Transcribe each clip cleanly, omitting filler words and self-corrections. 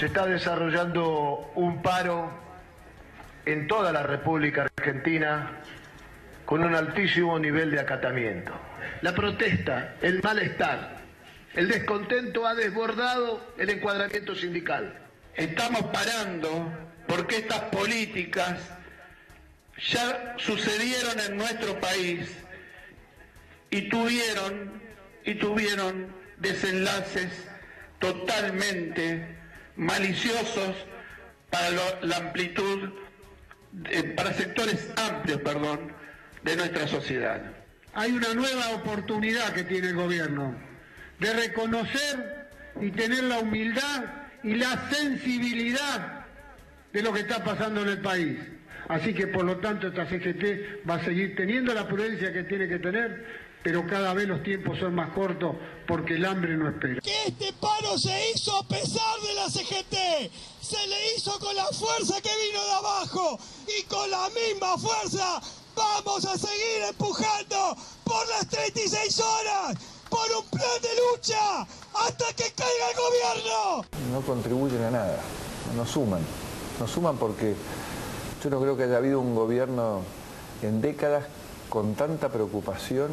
se está desarrollando un paro en toda la República Argentina con un altísimo nivel de acatamiento. La protesta, el malestar, el descontento ha desbordado el encuadramiento sindical. Estamos parando porque estas políticas ya sucedieron en nuestro país y tuvieron desenlaces totalmente maliciosos para la amplitud, para sectores amplios, de nuestra sociedad. Hay una nueva oportunidad que tiene el gobierno de reconocer y tener la humildad y la sensibilidad de lo que está pasando en el país. Así que por lo tanto esta CGT va a seguir teniendo la prudencia que tiene que tener, pero cada vez los tiempos son más cortos porque el hambre no espera. Que este paro se hizo a pesar de la CGT, se le hizo con la fuerza que vino de abajo y con la misma fuerza vamos a seguir empujando por las 36 horas, por un plan de lucha hasta que caiga el gobierno. No contribuyen a nada, no suman porque yo no creo que haya habido un gobierno en décadas con tanta preocupación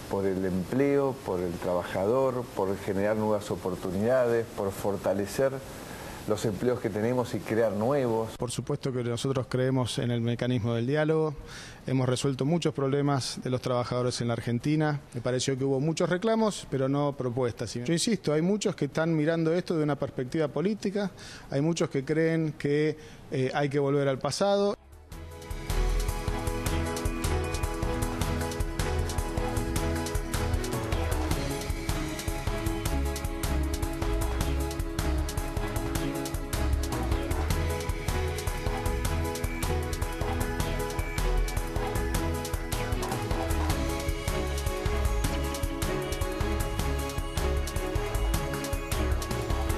por el empleo, por el trabajador, por generar nuevas oportunidades, por fortalecer los empleos que tenemos y crear nuevos. Por supuesto que nosotros creemos en el mecanismo del diálogo, hemos resuelto muchos problemas de los trabajadores en la Argentina, me pareció que hubo muchos reclamos, pero no propuestas. Yo insisto, hay muchos que están mirando esto de una perspectiva política, hay muchos que creen que hay que volver al pasado.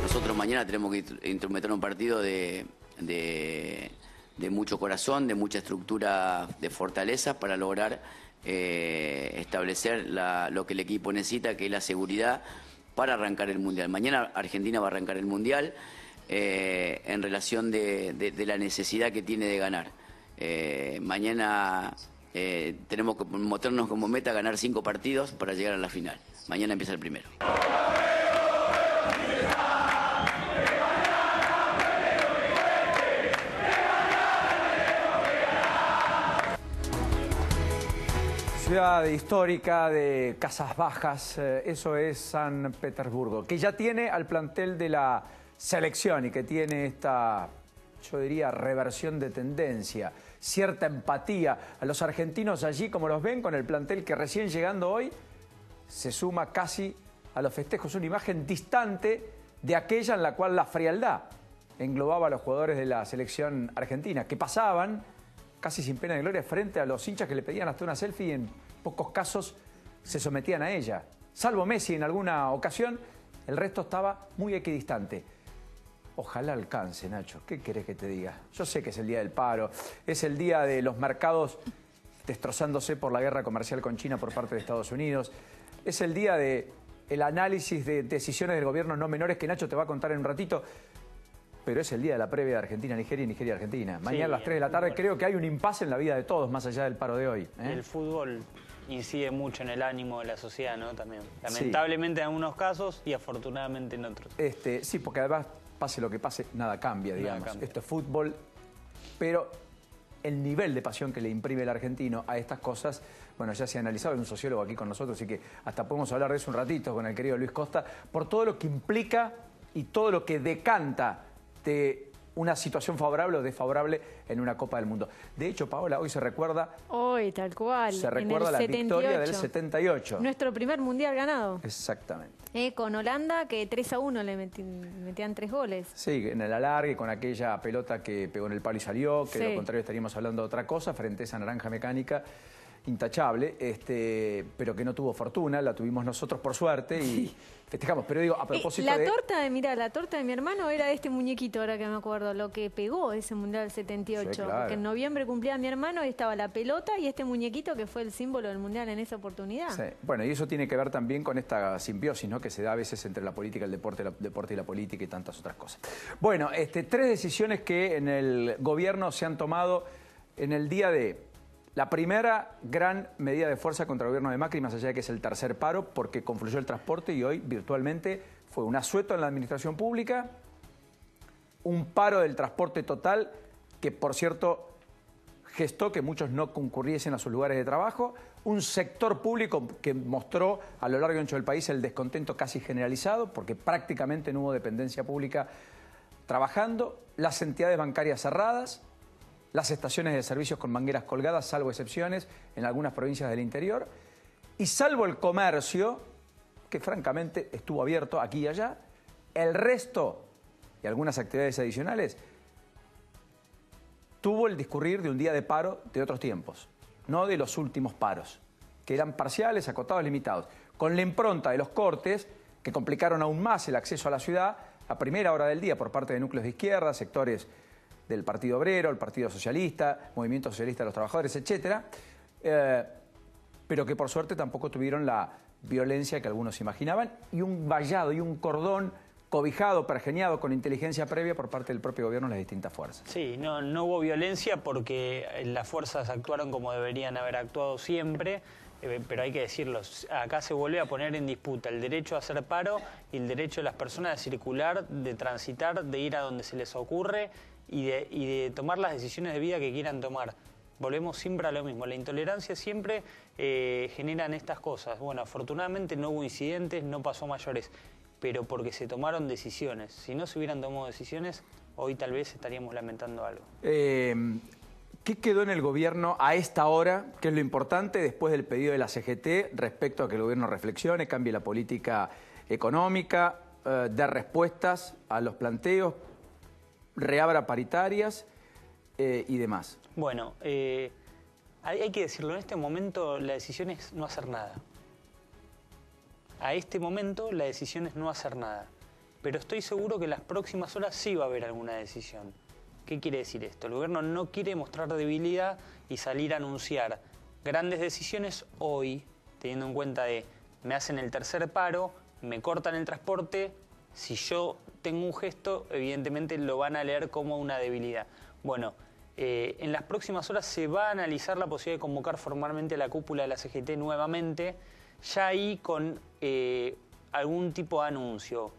Nosotros mañana tenemos que instrumentar un partido de mucho corazón, de mucha estructura de fortaleza para lograr establecer lo que el equipo necesita, que es la seguridad para arrancar el Mundial. Mañana Argentina va a arrancar el Mundial en relación de la necesidad que tiene de ganar. Mañana tenemos que meternos como meta ganar 5 partidos para llegar a la final. Mañana empieza el primero. Ciudad histórica de casas bajas, eso es San Petersburgo, que ya tiene al plantel de la selección y que tiene esta, yo diría, reversión de tendencia, cierta empatía a los argentinos allí, como los ven, con el plantel que recién llegando hoy se suma casi a los festejos, una imagen distante de aquella en la cual la frialdad englobaba a los jugadores de la selección argentina, que pasaban casi sin pena de gloria frente a los hinchas que le pedían hasta una selfie y en pocos casos se sometían a ella. Salvo Messi en alguna ocasión, el resto estaba muy equidistante. Ojalá alcance, Nacho. ¿Qué querés que te diga? Yo sé que es el día del paro, es el día de los mercados destrozándose por la guerra comercial con China por parte de Estados Unidos, es el día del análisis de decisiones del gobierno no menores que Nacho te va a contar en un ratito. Pero es el día de la previa de Argentina-Nigeria y Nigeria-Argentina. Mañana a las 3 de la tarde creo que hay un impasse en la vida de todos, más allá del paro de hoy. Y el fútbol incide mucho en el ánimo de la sociedad, ¿no? También. Lamentablemente en algunos casos y afortunadamente en otros. Sí, porque además, pase lo que pase, nada cambia, digamos. Nada cambia. Esto es fútbol, pero el nivel de pasión que le imprime el argentino a estas cosas, bueno, ya se ha analizado, hay un sociólogo aquí con nosotros, así que hasta podemos hablar de eso un ratito con el querido Luis Costa, por todo lo que implica y todo lo que decanta de una situación favorable o desfavorable en una Copa del Mundo. De hecho, Paola, hoy se recuerda... Hoy, tal cual. Se recuerda la victoria del 78. Nuestro primer mundial ganado. Exactamente. Con Holanda, que 3-1 le metían 3 goles. Sí, en el alargue, con aquella pelota que pegó en el palo y salió, que de lo contrario estaríamos hablando de otra cosa, frente a esa naranja mecánica intachable, pero que no tuvo fortuna, la tuvimos nosotros por suerte y festejamos. Pero digo, a propósito la torta de mi hermano era este muñequito, ahora que me acuerdo, lo que pegó ese Mundial 78. Sí, claro. Porque en noviembre cumplía mi hermano y estaba la pelota y este muñequito que fue el símbolo del Mundial en esa oportunidad. Sí. Bueno, y eso tiene que ver también con esta simbiosis, ¿no?, que se da a veces entre la política, el deporte y la política y tantas otras cosas. Bueno, 3 decisiones que en el gobierno se han tomado en el día de... La primera gran medida de fuerza contra el gobierno de Macri, más allá de que es el tercer paro, porque confluyó el transporte y hoy virtualmente fue un asueto en la administración pública, un paro del transporte total que, por cierto, gestó que muchos no concurriesen a sus lugares de trabajo, un sector público que mostró a lo largo y ancho del país el descontento casi generalizado, porque prácticamente no hubo dependencia pública trabajando, las entidades bancarias cerradas, las estaciones de servicios con mangueras colgadas, salvo excepciones en algunas provincias del interior, y salvo el comercio, que francamente estuvo abierto aquí y allá, el resto y algunas actividades adicionales tuvo el discurrir de un día de paro de otros tiempos, no de los últimos paros, que eran parciales, acotados, limitados, con la impronta de los cortes que complicaron aún más el acceso a la ciudad a primera hora del día por parte de núcleos de izquierda, sectores del Partido Obrero, el Partido Socialista, Movimiento Socialista de los Trabajadores, etcétera, pero que por suerte tampoco tuvieron la violencia que algunos imaginaban y un vallado y un cordón cobijado, pergeñado con inteligencia previa por parte del propio gobierno en las distintas fuerzas. Sí, no hubo violencia porque las fuerzas actuaron como deberían haber actuado siempre, pero hay que decirlo, acá se vuelve a poner en disputa el derecho a hacer paro y el derecho de las personas de circular, de transitar, de ir a donde se les ocurre y de tomar las decisiones de vida que quieran tomar. Volvemos siempre a lo mismo, la intolerancia siempre generan estas cosas. Bueno, afortunadamente no hubo incidentes, no pasó a mayores, pero porque se tomaron decisiones. Si no se hubieran tomado decisiones, hoy tal vez estaríamos lamentando algo. ¿Qué quedó en el gobierno a esta hora? ¿Qué es lo importante después del pedido de la CGT respecto a que el gobierno reflexione, cambie la política económica, dé respuestas a los planteos, reabra paritarias y demás? Bueno, hay que decirlo, en este momento la decisión es no hacer nada. A este momento la decisión es no hacer nada. Pero estoy seguro que en las próximas horas sí va a haber alguna decisión. ¿Qué quiere decir esto? El gobierno no quiere mostrar debilidad y salir a anunciar grandes decisiones hoy, teniendo en cuenta de me hacen el tercer paro, me cortan el transporte. Si yo tengo un gesto, evidentemente lo van a leer como una debilidad. Bueno, en las próximas horas se va a analizar la posibilidad de convocar formalmente a la cúpula de la CGT nuevamente, ya ahí con algún tipo de anuncio.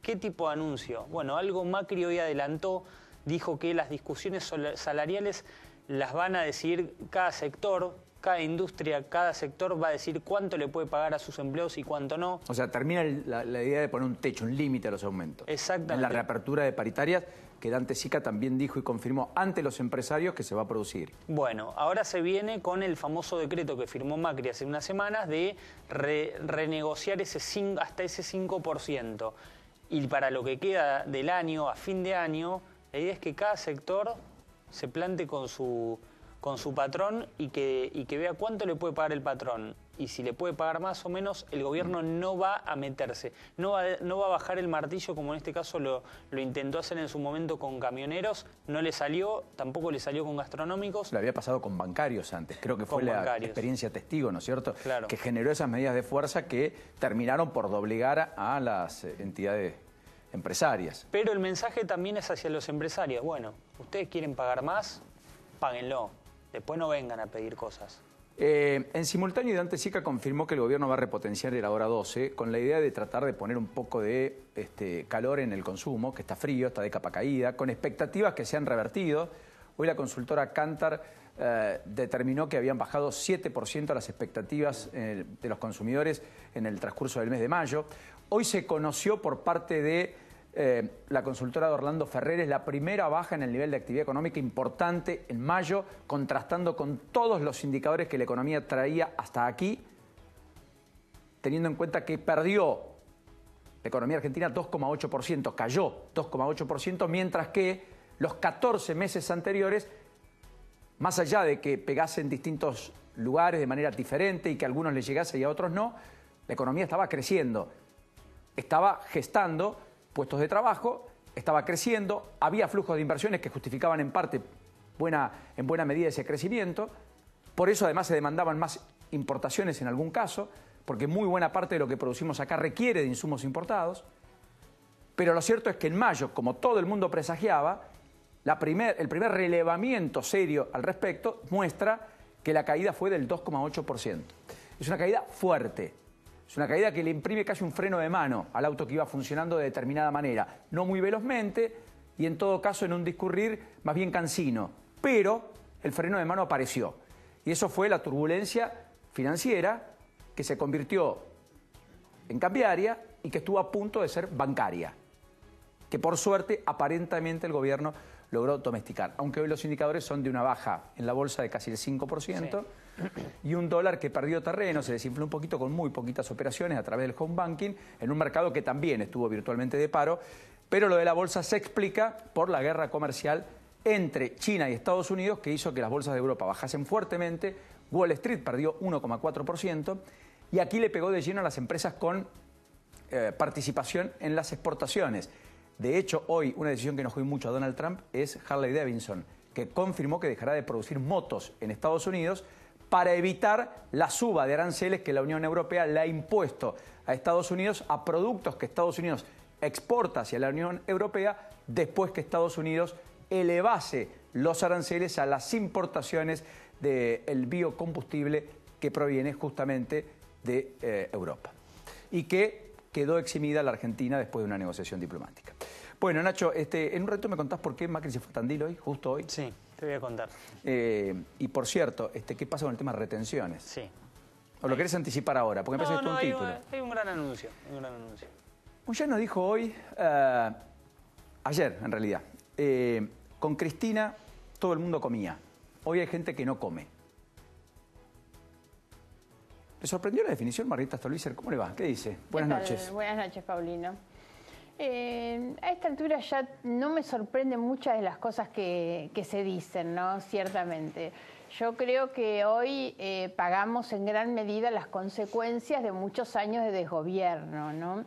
¿Qué tipo de anuncio? Bueno, algo Macri hoy adelantó, dijo que las discusiones salariales las van a decidir cada sector, cada industria, cada sector va a decir cuánto le puede pagar a sus empleados y cuánto no. O sea, termina la idea de poner un techo, un límite a los aumentos. Exactamente. En la reapertura de paritarias, que Dante Sica también dijo y confirmó ante los empresarios que se va a producir. Bueno, ahora se viene con el famoso decreto que firmó Macri hace unas semanas de renegociar hasta ese 5%. Y para lo que queda del año, a fin de año, la idea es que cada sector se plante con su patrón y que vea cuánto le puede pagar el patrón. Y si le puede pagar más o menos, el gobierno no va a meterse. No va a bajar el martillo como en este caso lo intentó hacer en su momento con camioneros. No le salió, tampoco le salió con gastronómicos. Lo había pasado con bancarios antes. Creo que fue la experiencia testigo, ¿no es cierto? Claro. Que generó esas medidas de fuerza que terminaron por doblegar a las entidades empresarias. Pero el mensaje también es hacia los empresarios. Bueno, ustedes quieren pagar más, páguenlo. Después no vengan a pedir cosas. En simultáneo, Dante Sica confirmó que el gobierno va a repotenciar el Hora 12 con la idea de tratar de poner un poco de calor en el consumo, que está frío, está de capa caída, con expectativas que se han revertido. Hoy la consultora Kantar determinó que habían bajado 7% las expectativas de los consumidores en el transcurso del mes de mayo. Hoy se conoció por parte de la consultora de Orlando Ferreres la primera baja en el nivel de actividad económica importante en mayo, contrastando con todos los indicadores que la economía traía hasta aquí, teniendo en cuenta que perdió la economía argentina 2,8%, cayó 2,8%, mientras que los 14 meses anteriores más allá de que pegase en distintos lugares de manera diferente y que a algunos les llegase y a otros no, la economía estaba creciendo, estaba gestando puestos de trabajo, estaba creciendo, había flujos de inversiones que justificaban en parte, en buena medida ese crecimiento. Por eso además se demandaban más importaciones en algún caso, porque muy buena parte de lo que producimos acá requiere de insumos importados. Pero lo cierto es que en mayo, como todo el mundo presagiaba, el primer relevamiento serio al respecto muestra que la caída fue del 2,8%. Es una caída fuerte, es una caída que le imprime casi un freno de mano al auto que iba funcionando de determinada manera, no muy velozmente y en todo caso en un discurrir más bien cansino, pero el freno de mano apareció. Y eso fue la turbulencia financiera que se convirtió en cambiaria y que estuvo a punto de ser bancaria, que por suerte aparentemente el gobierno logró domesticar, aunque hoy los indicadores son de una baja en la bolsa de casi el 5%, y un dólar que perdió terreno, se desinfló un poquito con muy poquitas operaciones a través del home banking, en un mercado que también estuvo virtualmente de paro, pero lo de la bolsa se explica por la guerra comercial entre China y Estados Unidos, que hizo que las bolsas de Europa bajasen fuertemente. Wall Street perdió 1,4%, y aquí le pegó de lleno a las empresas con participación en las exportaciones. De hecho, hoy una decisión que enojó mucho a Donald Trump es Harley Davidson, que confirmó que dejará de producir motos en Estados Unidos para evitar la suba de aranceles que la Unión Europea le ha impuesto a Estados Unidos a productos que Estados Unidos exporta hacia la Unión Europea después que Estados Unidos elevase los aranceles a las importaciones del biocombustible que proviene justamente de Europa y que quedó eximida la Argentina después de una negociación diplomática. Bueno, Nacho, en un rato me contás por qué Macri se fue a Tandil hoy, justo hoy. Sí, te voy a contar. Y por cierto, ¿qué pasa con el tema de retenciones? Sí. ¿O lo querés anticipar ahora? Porque me parece que es un título. Hay un gran anuncio, Moyano dijo hoy, ayer en realidad, con Cristina todo el mundo comía. Hoy hay gente que no come. ¿Le sorprendió la definición, Margarita Stolbizer? ¿Cómo le va? ¿Qué dice? Buenas noches. Buenas noches, Paulino. A esta altura ya no me sorprenden muchas de las cosas que se dicen, ¿no? Ciertamente. Yo creo que hoy pagamos en gran medida las consecuencias de muchos años de desgobierno, ¿no?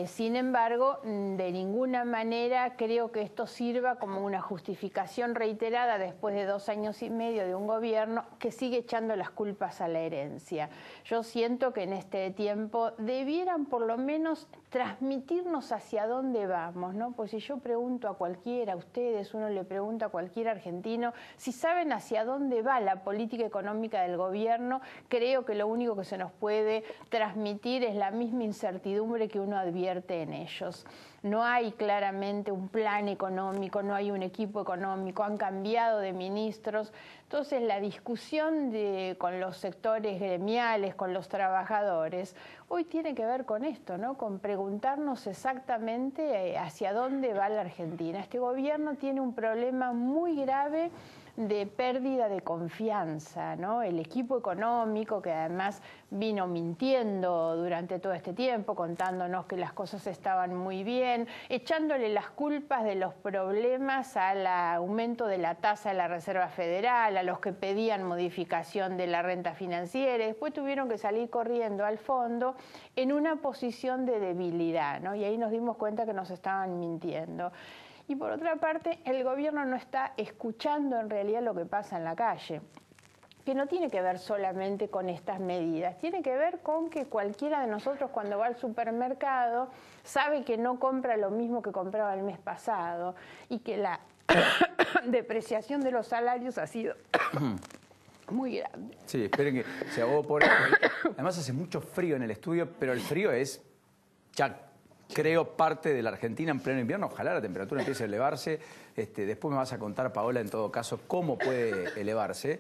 Sin embargo, de ninguna manera creo que esto sirva como una justificación reiterada después de 2 años y medio de un gobierno que sigue echando las culpas a la herencia. Yo siento que en este tiempo debieran por lo menos transmitirnos hacia dónde vamos, ¿no? Pues si yo pregunto a cualquiera, a ustedes, uno le pregunta a cualquier argentino, si saben hacia dónde va la política económica del gobierno, creo que lo único que se nos puede transmitir es la misma incertidumbre que uno advierte en ellos. No hay claramente un plan económico, no hay un equipo económico, han cambiado de ministros. Entonces la discusión con los sectores gremiales, con los trabajadores, hoy tiene que ver con esto, ¿no? Con preguntarnos exactamente hacia dónde va la Argentina. Este gobierno tiene un problema muy grave de pérdida de confianza, ¿no? El equipo económico, que además vino mintiendo durante todo este tiempo, contándonos que las cosas estaban muy bien, echándole las culpas de los problemas al aumento de la tasa de la Reserva Federal, a los que pedían modificación de la renta financiera, y después tuvieron que salir corriendo al fondo en una posición de debilidad, ¿no? Y ahí nos dimos cuenta que nos estaban mintiendo. Y por otra parte, el gobierno no está escuchando en realidad lo que pasa en la calle, que no tiene que ver solamente con estas medidas, tiene que ver con que cualquiera de nosotros cuando va al supermercado sabe que no compra lo mismo que compraba el mes pasado y que la depreciación de los salarios ha sido muy grande. Sí, esperen que se ahogó por... Además hace mucho frío en el estudio, pero el frío es ya... creo parte de la Argentina en pleno invierno. Ojalá la temperatura empiece a elevarse. Después me vas a contar, Paola, en todo caso, cómo puede elevarse.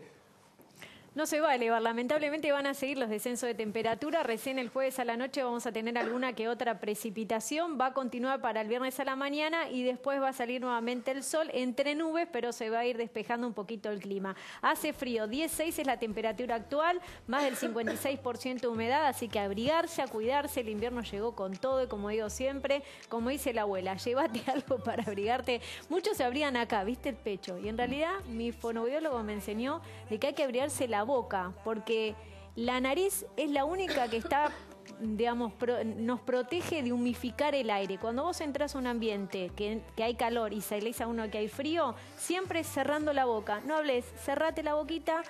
No se va a elevar, lamentablemente van a seguir los descensos de temperatura. Recién el jueves a la noche vamos a tener alguna que otra precipitación. Va a continuar para el viernes a la mañana y después va a salir nuevamente el sol entre nubes, pero se va a ir despejando un poquito el clima. Hace frío, 10,6 es la temperatura actual, más del 56% de humedad, así que a abrigarse, a cuidarse. El invierno llegó con todo y como digo siempre, como dice la abuela, llévate algo para abrigarte. Muchos se abrigan acá, ¿viste? El pecho. Y en realidad mi fonoaudiólogo me enseñó de que hay que abrigarse la boca, porque la nariz es la única que está, digamos, nos protege de humificar el aire. Cuando vos entras a un ambiente que hay calor y se le dice a uno que hay frío, siempre cerrando la boca. No hables, cerrate la boquita.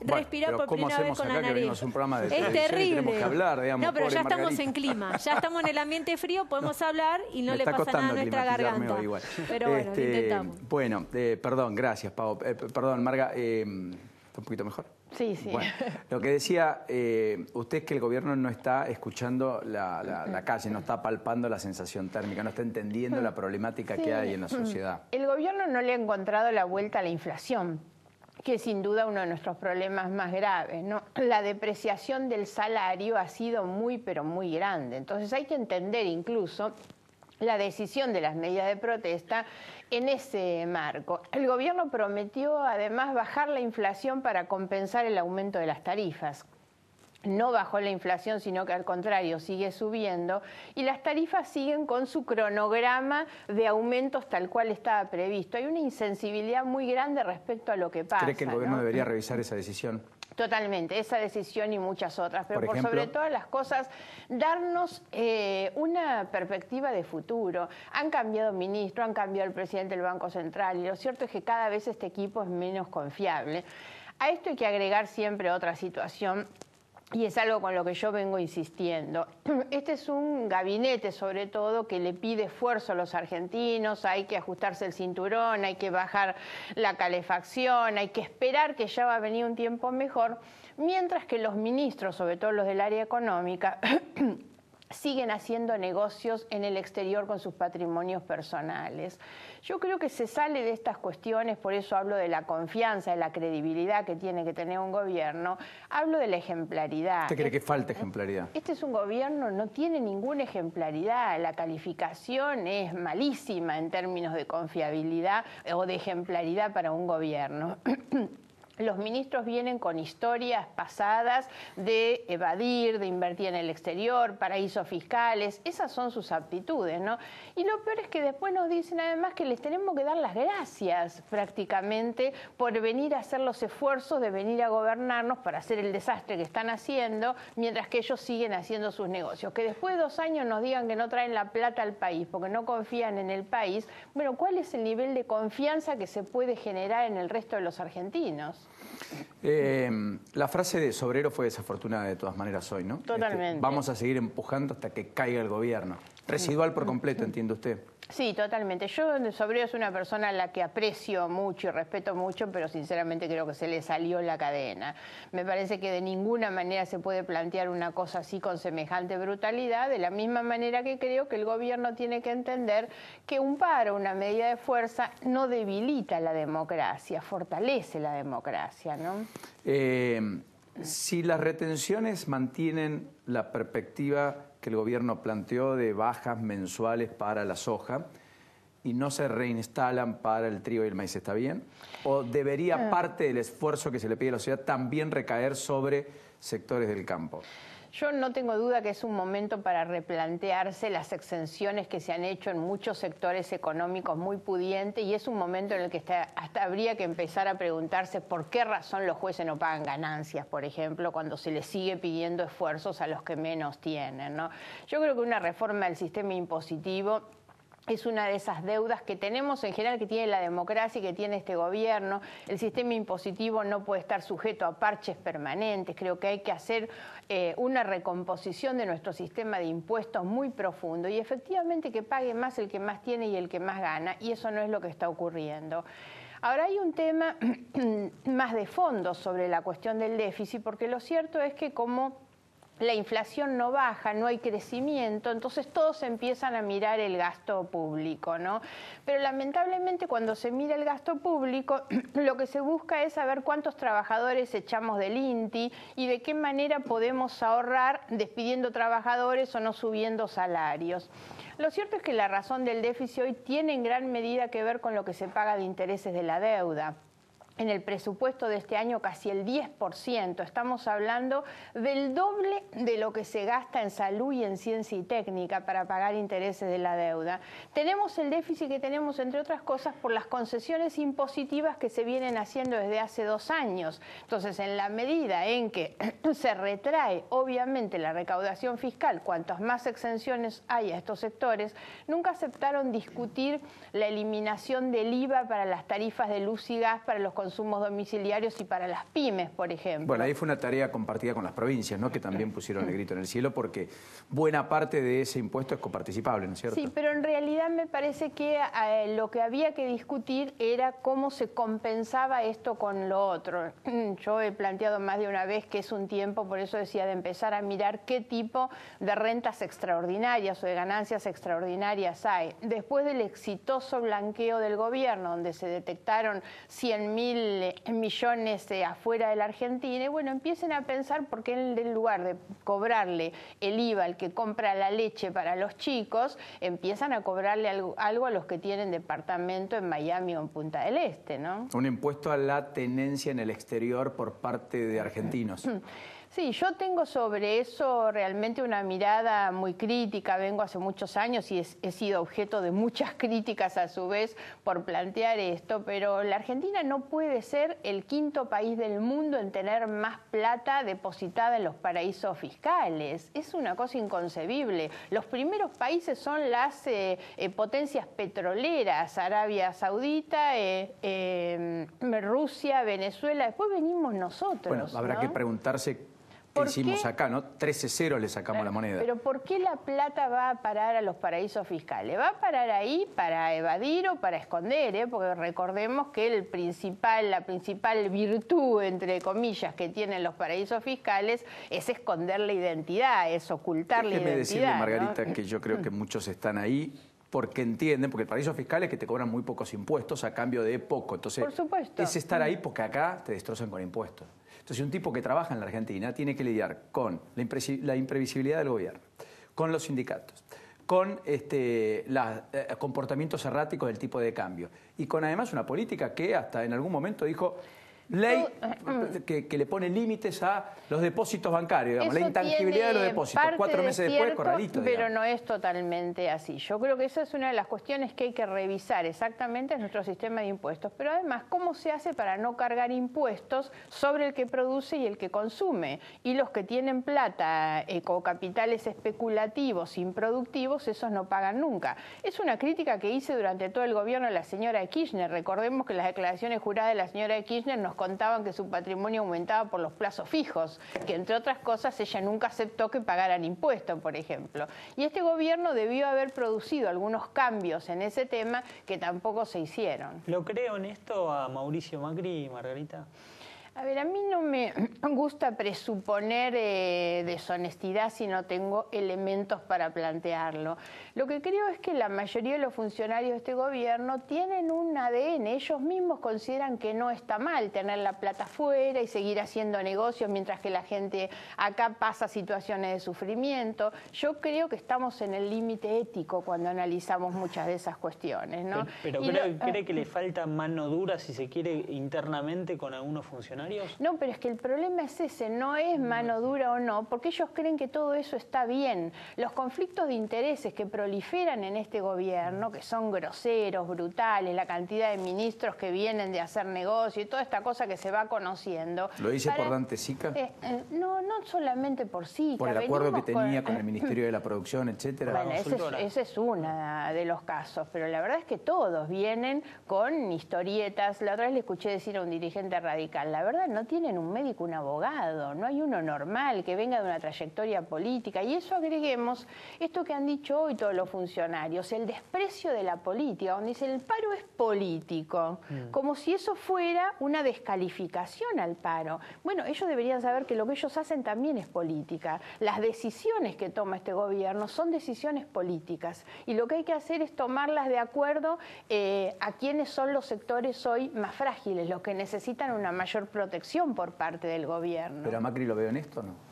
Respirar por primera vez con la nariz. Un programa de es terrible. Tenemos que hablar, digamos, no, pero ya estamos Margarita. en clima. Ya estamos en el ambiente frío, podemos hablar y no le pasa nada a nuestra garganta. Igual. Pero bueno, lo intentamos. Bueno, perdón, gracias, Pau. Perdón, Marga. ¿Está un poquito mejor? Sí, sí. Bueno, lo que decía usted es que el gobierno no está escuchando la calle, no está palpando la sensación térmica, no está entendiendo la problemática que hay en la sociedad. El gobierno no le ha encontrado la vuelta a la inflación, que es sin duda uno de nuestros problemas más graves, ¿no? La depreciación del salario ha sido muy, pero muy grande. Entonces hay que entender incluso la decisión de las medidas de protesta en ese marco. El gobierno prometió además bajar la inflación para compensar el aumento de las tarifas. No bajó la inflación, sino que al contrario sigue subiendo y las tarifas siguen con su cronograma de aumentos tal cual estaba previsto. Hay una insensibilidad muy grande respecto a lo que pasa. ¿Cree que el gobierno ¿no? debería revisar esa decisión? Totalmente, esa decisión y muchas otras, pero por ejemplo, sobre todas las cosas, darnos una perspectiva de futuro. Han cambiado ministros, han cambiado el presidente del Banco Central y lo cierto es que cada vez este equipo es menos confiable. A esto hay que agregar siempre otra situación. Y es algo con lo que yo vengo insistiendo. Este es un gabinete, sobre todo, que le pide esfuerzo a los argentinos, hay que ajustarse el cinturón, hay que bajar la calefacción, hay que esperar que ya va a venir un tiempo mejor, mientras que los ministros, sobre todo los del área económica, siguen haciendo negocios en el exterior con sus patrimonios personales. Yo creo que se sale de estas cuestiones, por eso hablo de la confianza, de la credibilidad que tiene que tener un gobierno, hablo de la ejemplaridad. ¿Usted cree que falta ejemplaridad? Este es un gobierno, no tiene ninguna ejemplaridad, la calificación es malísima en términos de confiabilidad o de ejemplaridad para un gobierno. Los ministros vienen con historias pasadas de evadir, de invertir en el exterior, paraísos fiscales, esas son sus aptitudes, ¿no? Y lo peor es que después nos dicen además que les tenemos que dar las gracias prácticamente por venir a hacer los esfuerzos de venir a gobernarnos para hacer el desastre que están haciendo, mientras que ellos siguen haciendo sus negocios. Que después de 2 años nos digan que no traen la plata al país porque no confían en el país, bueno, ¿cuál es el nivel de confianza que se puede generar en el resto de los argentinos? La frase de Sobrero fue desafortunada de todas maneras hoy, ¿no? Totalmente. Vamos a seguir empujando hasta que caiga el gobierno. Residual por completo, entiende usted. Sí, totalmente. Yo de Sobrero es una persona a la que aprecio mucho y respeto mucho, pero sinceramente creo que se le salió la cadena. Me parece que de ninguna manera se puede plantear una cosa así con semejante brutalidad, de la misma manera que creo que el gobierno tiene que entender que un paro, una medida de fuerza, no debilita la democracia, fortalece la democracia, ¿no? Si las retenciones mantienen la perspectiva que el gobierno planteó de bajas mensuales para la soja y no se reinstalan para el trigo y el maíz, ¿está bien? ¿O debería parte del esfuerzo que se le pide a la sociedad también recaer sobre sectores del campo? Yo no tengo duda que es un momento para replantearse las exenciones que se han hecho en muchos sectores económicos muy pudientes y es un momento en el que hasta habría que empezar a preguntarse por qué razón los jueces no pagan ganancias, por ejemplo, cuando se les sigue pidiendo esfuerzos a los que menos tienen, ¿no? Yo creo que una reforma del sistema impositivo es una de esas deudas que tenemos en general, que tiene la democracia y que tiene este gobierno. El sistema impositivo no puede estar sujeto a parches permanentes. Creo que hay que hacer una recomposición de nuestro sistema de impuestos muy profundo y efectivamente que pague más el que más tiene y el que más gana, y eso no es lo que está ocurriendo. Ahora hay un tema más de fondo sobre la cuestión del déficit, porque lo cierto es que como la inflación no baja, no hay crecimiento, entonces todos empiezan a mirar el gasto público, ¿no? Pero lamentablemente cuando se mira el gasto público, lo que se busca es saber cuántos trabajadores echamos del INTI y de qué manera podemos ahorrar despidiendo trabajadores o no subiendo salarios. Lo cierto es que la razón del déficit hoy tiene en gran medida que ver con lo que se paga de intereses de la deuda. En el presupuesto de este año casi el 10%, estamos hablando del doble de lo que se gasta en salud y en ciencia y técnica para pagar intereses de la deuda. Tenemos el déficit que tenemos, entre otras cosas, por las concesiones impositivas que se vienen haciendo desde hace 2 años. Entonces, en la medida en que se retrae, obviamente, la recaudación fiscal, cuantas más exenciones hay a estos sectores, nunca aceptaron discutir la eliminación del IVA para las tarifas de luz y gas para los consumos domiciliarios y para las pymes, por ejemplo. Bueno, ahí fue una tarea compartida con las provincias, ¿no? Que también pusieron el grito en el cielo porque buena parte de ese impuesto es coparticipable, ¿no es cierto? Sí, pero en realidad me parece que lo que había que discutir era cómo se compensaba esto con lo otro. Yo he planteado más de una vez que es un tiempo, por eso decía, de empezar a mirar qué tipo de rentas extraordinarias o de ganancias extraordinarias hay. Después del exitoso blanqueo del gobierno, donde se detectaron 100.000 millones afuera de la Argentina, y bueno, empiecen a pensar por qué en lugar de cobrarle el IVA al que compra la leche para los chicos, empiezan a cobrarle algo a los que tienen departamento en Miami o en Punta del Este, ¿no? Un impuesto a la tenencia en el exterior por parte de argentinos. Sí, yo tengo sobre eso realmente una mirada muy crítica. Vengo hace muchos años y he sido objeto de muchas críticas a su vez por plantear esto, pero la Argentina no puede ser el 5º país del mundo en tener más plata depositada en los paraísos fiscales. Es una cosa inconcebible. Los primeros países son las potencias petroleras, Arabia Saudita, Rusia, Venezuela, después venimos nosotros. Bueno, habrá que preguntarse ¿qué hicimos acá, no? 13-0 le sacamos la moneda. Pero ¿por qué la plata va a parar a los paraísos fiscales? ¿Va a parar ahí para evadir o para esconder? Porque recordemos que la principal virtud, entre comillas, que tienen los paraísos fiscales es esconder la identidad, es ocultar la identidad. Déjeme decirle, Margarita, ¿no? Que yo creo que muchos están ahí porque entienden, porque el paraíso fiscal es que te cobran muy pocos impuestos a cambio de poco. Entonces, por supuesto, es estar ahí porque acá te destrozan con impuestos. Entonces, un tipo que trabaja en la Argentina tiene que lidiar con la imprevisibilidad del gobierno, con los sindicatos, con los comportamientos erráticos del tipo de cambio y con además una política que hasta en algún momento dijo ley que le pone límites a los depósitos bancarios, digamos, la intangibilidad de los depósitos. 4 meses después, corralito. Pero no es totalmente así. Yo creo que esa es una de las cuestiones que hay que revisar exactamente en nuestro sistema de impuestos. Pero además, ¿cómo se hace para no cargar impuestos sobre el que produce y el que consume? Y los que tienen plata con capitales especulativos, improductivos, esos no pagan nunca. Es una crítica que hice durante todo el gobierno de la señora de Kirchner. Recordemos que las declaraciones juradas de la señora de Kirchner nos contaban que su patrimonio aumentaba por los plazos fijos, que entre otras cosas ella nunca aceptó que pagaran impuestos, por ejemplo. Y este gobierno debió haber producido algunos cambios en ese tema que tampoco se hicieron. ¿Lo creo en esto a Mauricio Macri, Margarita? A ver, a mí no me gusta presuponer deshonestidad si no tengo elementos para plantearlo. Lo que creo es que la mayoría de los funcionarios de este gobierno tienen un ADN. Ellos mismos consideran que no está mal tener la plata fuera y seguir haciendo negocios mientras que la gente acá pasa situaciones de sufrimiento. Yo creo que estamos en el límite ético cuando analizamos muchas de esas cuestiones, ¿no? Pero ¿cree que le falta mano dura, si se quiere, internamente con algunos funcionarios? No, pero es que el problema es ese, no es mano dura o no, porque ellos creen que todo eso está bien. Los conflictos de intereses que proliferan en este gobierno, que son groseros, brutales, la cantidad de ministros que vienen de hacer negocio y toda esta cosa que se va conociendo. ¿Lo dice por Dante Sica? No solamente por Sica. Por el acuerdo que tenía con el Ministerio de la Producción, etcétera. Bueno, ese es uno de los casos, pero la verdad es que todos vienen con historietas. La otra vez le escuché decir a un dirigente radical, la verdad verdad no tienen un médico, un abogado, no hay uno normal que venga de una trayectoria política. Y eso agreguemos esto que han dicho hoy todos los funcionarios, el desprecio de la política, donde dicen el paro es político, como si eso fuera una descalificación al paro. Bueno, ellos deberían saber que lo que ellos hacen también es política. Las decisiones que toma este gobierno son decisiones políticas y lo que hay que hacer es tomarlas de acuerdo a quiénes son los sectores hoy más frágiles, los que necesitan una mayor protección por parte del gobierno. ¿Pero a Macri lo veo en esto o no?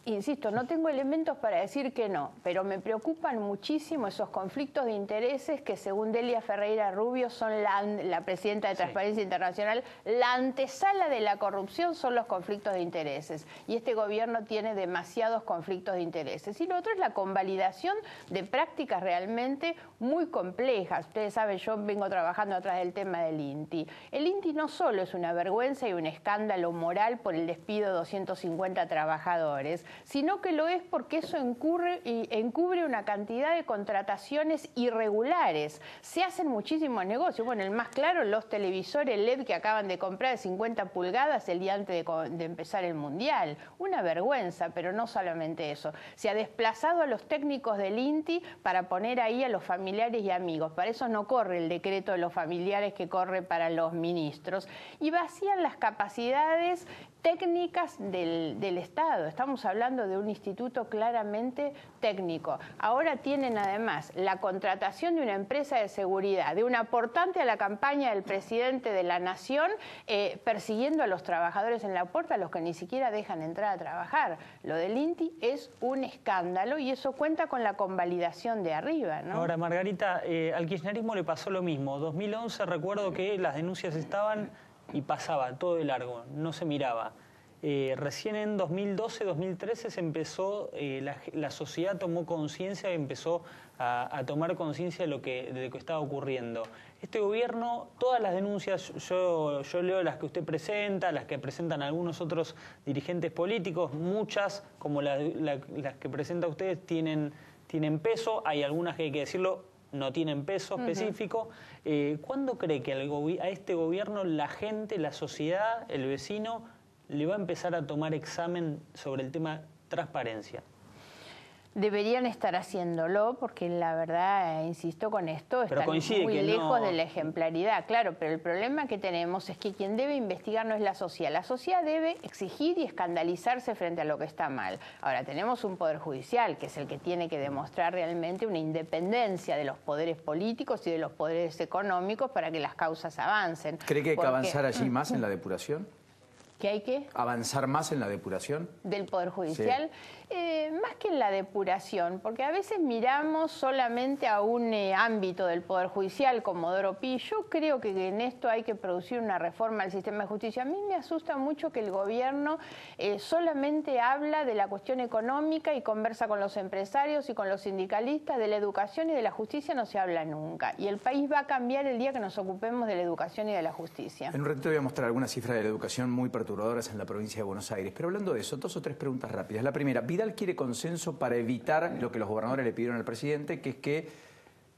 Insisto, no tengo elementos para decir que no, pero me preocupan muchísimo esos conflictos de intereses que, según Delia Ferreira Rubio, son la presidenta de Transparencia Internacional, la antesala de la corrupción son los conflictos de intereses. Y este gobierno tiene demasiados conflictos de intereses. Y lo otro es la convalidación de prácticas realmente muy complejas. Ustedes saben, yo vengo trabajando atrás del tema del INTI. El INTI no solo es una vergüenza y un escándalo moral por el despido de 250 trabajadores, sino que lo es porque eso encubre una cantidad de contrataciones irregulares. Se hacen muchísimos negocios. Bueno, el más claro, los televisores LED que acaban de comprar de 50 pulgadas el día antes de empezar el Mundial. Una vergüenza, pero no solamente eso. Se ha desplazado a los técnicos del INTI para poner ahí a los familiares y amigos. Para eso no corre el decreto de los familiares que corre para los ministros. Y vacían las capacidades técnicas del Estado. Estamos hablando de un instituto claramente técnico. Ahora tienen además la contratación de una empresa de seguridad, de un aportante a la campaña del presidente de la Nación, persiguiendo a los trabajadores en la puerta, a los que ni siquiera dejan entrar a trabajar. Lo del INTI es un escándalo y eso cuenta con la convalidación de arriba, ¿no? Ahora, Margarita, al kirchnerismo le pasó lo mismo. 2011 recuerdo que las denuncias estaban y pasaba todo de largo, no se miraba. Recién en 2012, 2013 se empezó, la sociedad tomó conciencia y empezó a tomar conciencia de lo que estaba ocurriendo. Este gobierno, todas las denuncias, yo leo las que usted presenta, las que presentan algunos otros dirigentes políticos, muchas, como las que presenta usted, tienen peso, hay algunas que hay que decirlo, no tienen peso específico. ¿Cuándo cree que a este gobierno la gente, la sociedad, el vecino, le va a empezar a tomar examen sobre el tema transparencia? Deberían estar haciéndolo porque la verdad, insisto con esto, están muy lejos de la ejemplaridad. Claro, pero el problema que tenemos es que quien debe investigar no es la sociedad. La sociedad debe exigir y escandalizarse frente a lo que está mal. Ahora, tenemos un poder judicial que es el que tiene que demostrar realmente una independencia de los poderes políticos y de los poderes económicos para que las causas avancen. ¿Cree que hay que avanzar allí más en la depuración? ¿Que hay que avanzar más en la depuración? ¿Del Poder Judicial? Sí. Más que en la depuración, porque a veces miramos solamente a un ámbito del Poder Judicial, como Doro Pi. Yo creo que en esto hay que producir una reforma al sistema de justicia. A mí me asusta mucho que el gobierno solamente habla de la cuestión económica y conversa con los empresarios y con los sindicalistas. De la educación y de la justicia no se habla nunca. Y el país va a cambiar el día que nos ocupemos de la educación y de la justicia. En un ratito voy a mostrar algunas cifras de la educación muy perturbadoras en la provincia de Buenos Aires. Pero hablando de eso, 2 o 3 preguntas rápidas. La primera, Vidal quiere consenso para evitar lo que los gobernadores le pidieron al presidente, que es que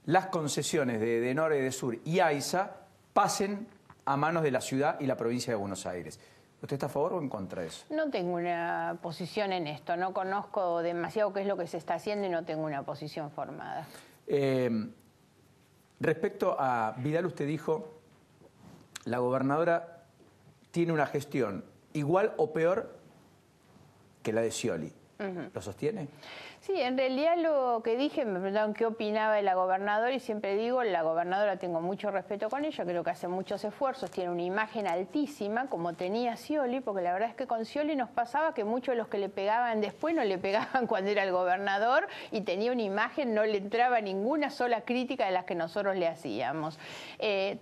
las concesiones de Edesur, Edesur y AISA pasen a manos de la ciudad y la provincia de Buenos Aires. ¿Usted está a favor o en contra de eso? No tengo una posición en esto. No conozco demasiado qué es lo que se está haciendo y no tengo una posición formada. Respecto a Vidal, usted dijo, la gobernadora tiene una gestión igual o peor que la de Scioli. ¿Lo sostiene? Sí, en realidad lo que dije, me preguntaron qué opinaba de la gobernadora y siempre digo, la gobernadora tengo mucho respeto con ella, creo que hace muchos esfuerzos, tiene una imagen altísima como tenía Scioli, porque la verdad es que con Scioli nos pasaba que muchos de los que le pegaban después no le pegaban cuando era el gobernador y tenía una imagen, no le entraba ninguna sola crítica de las que nosotros le hacíamos.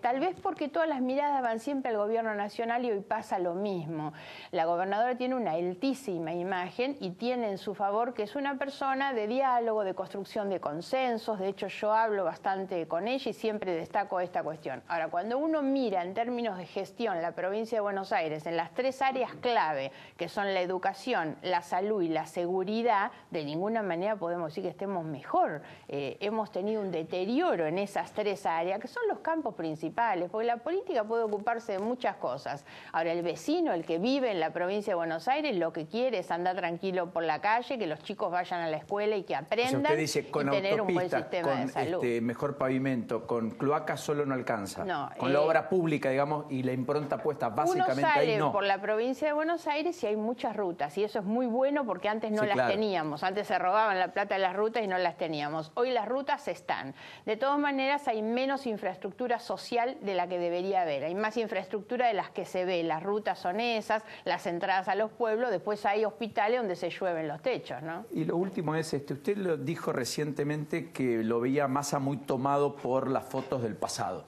Tal vez porque todas las miradas van siempre al gobierno nacional y hoy pasa lo mismo. La gobernadora tiene una altísima imagen y tiene tiene en su favor que es una persona de diálogo, de construcción de consensos. De hecho, yo hablo bastante con ella y siempre destaco esta cuestión. Ahora, cuando uno mira en términos de gestión la provincia de Buenos Aires en las 3 áreas clave, que son la educación, la salud y la seguridad, de ninguna manera podemos decir que estemos mejor. Hemos tenido un deterioro en esas 3 áreas, que son los campos principales, porque la política puede ocuparse de muchas cosas. Ahora, el vecino, el que vive en la provincia de Buenos Aires, lo que quiere es andar tranquilo por la calle, que los chicos vayan a la escuela y que aprendan, usted dice, con y tener un buen autopista, sistema de salud. Mejor pavimento, con cloacas solo no alcanza. No, con la obra pública, digamos, y la impronta puesta básicamente uno sale ahí no. por la provincia de Buenos Aires y hay muchas rutas, y eso es muy bueno porque antes no Sí, las claro. teníamos. Antes se robaban la plata de las rutas y no las teníamos. Hoy las rutas están. De todas maneras, hay menos infraestructura social de la que debería haber. Hay más infraestructura de las que se ve. Las rutas son esas, las entradas a los pueblos, después hay hospitales donde se llueven los techos, ¿no? Y lo último es, usted lo dijo recientemente que lo veía Massa muy tomado por las fotos del pasado.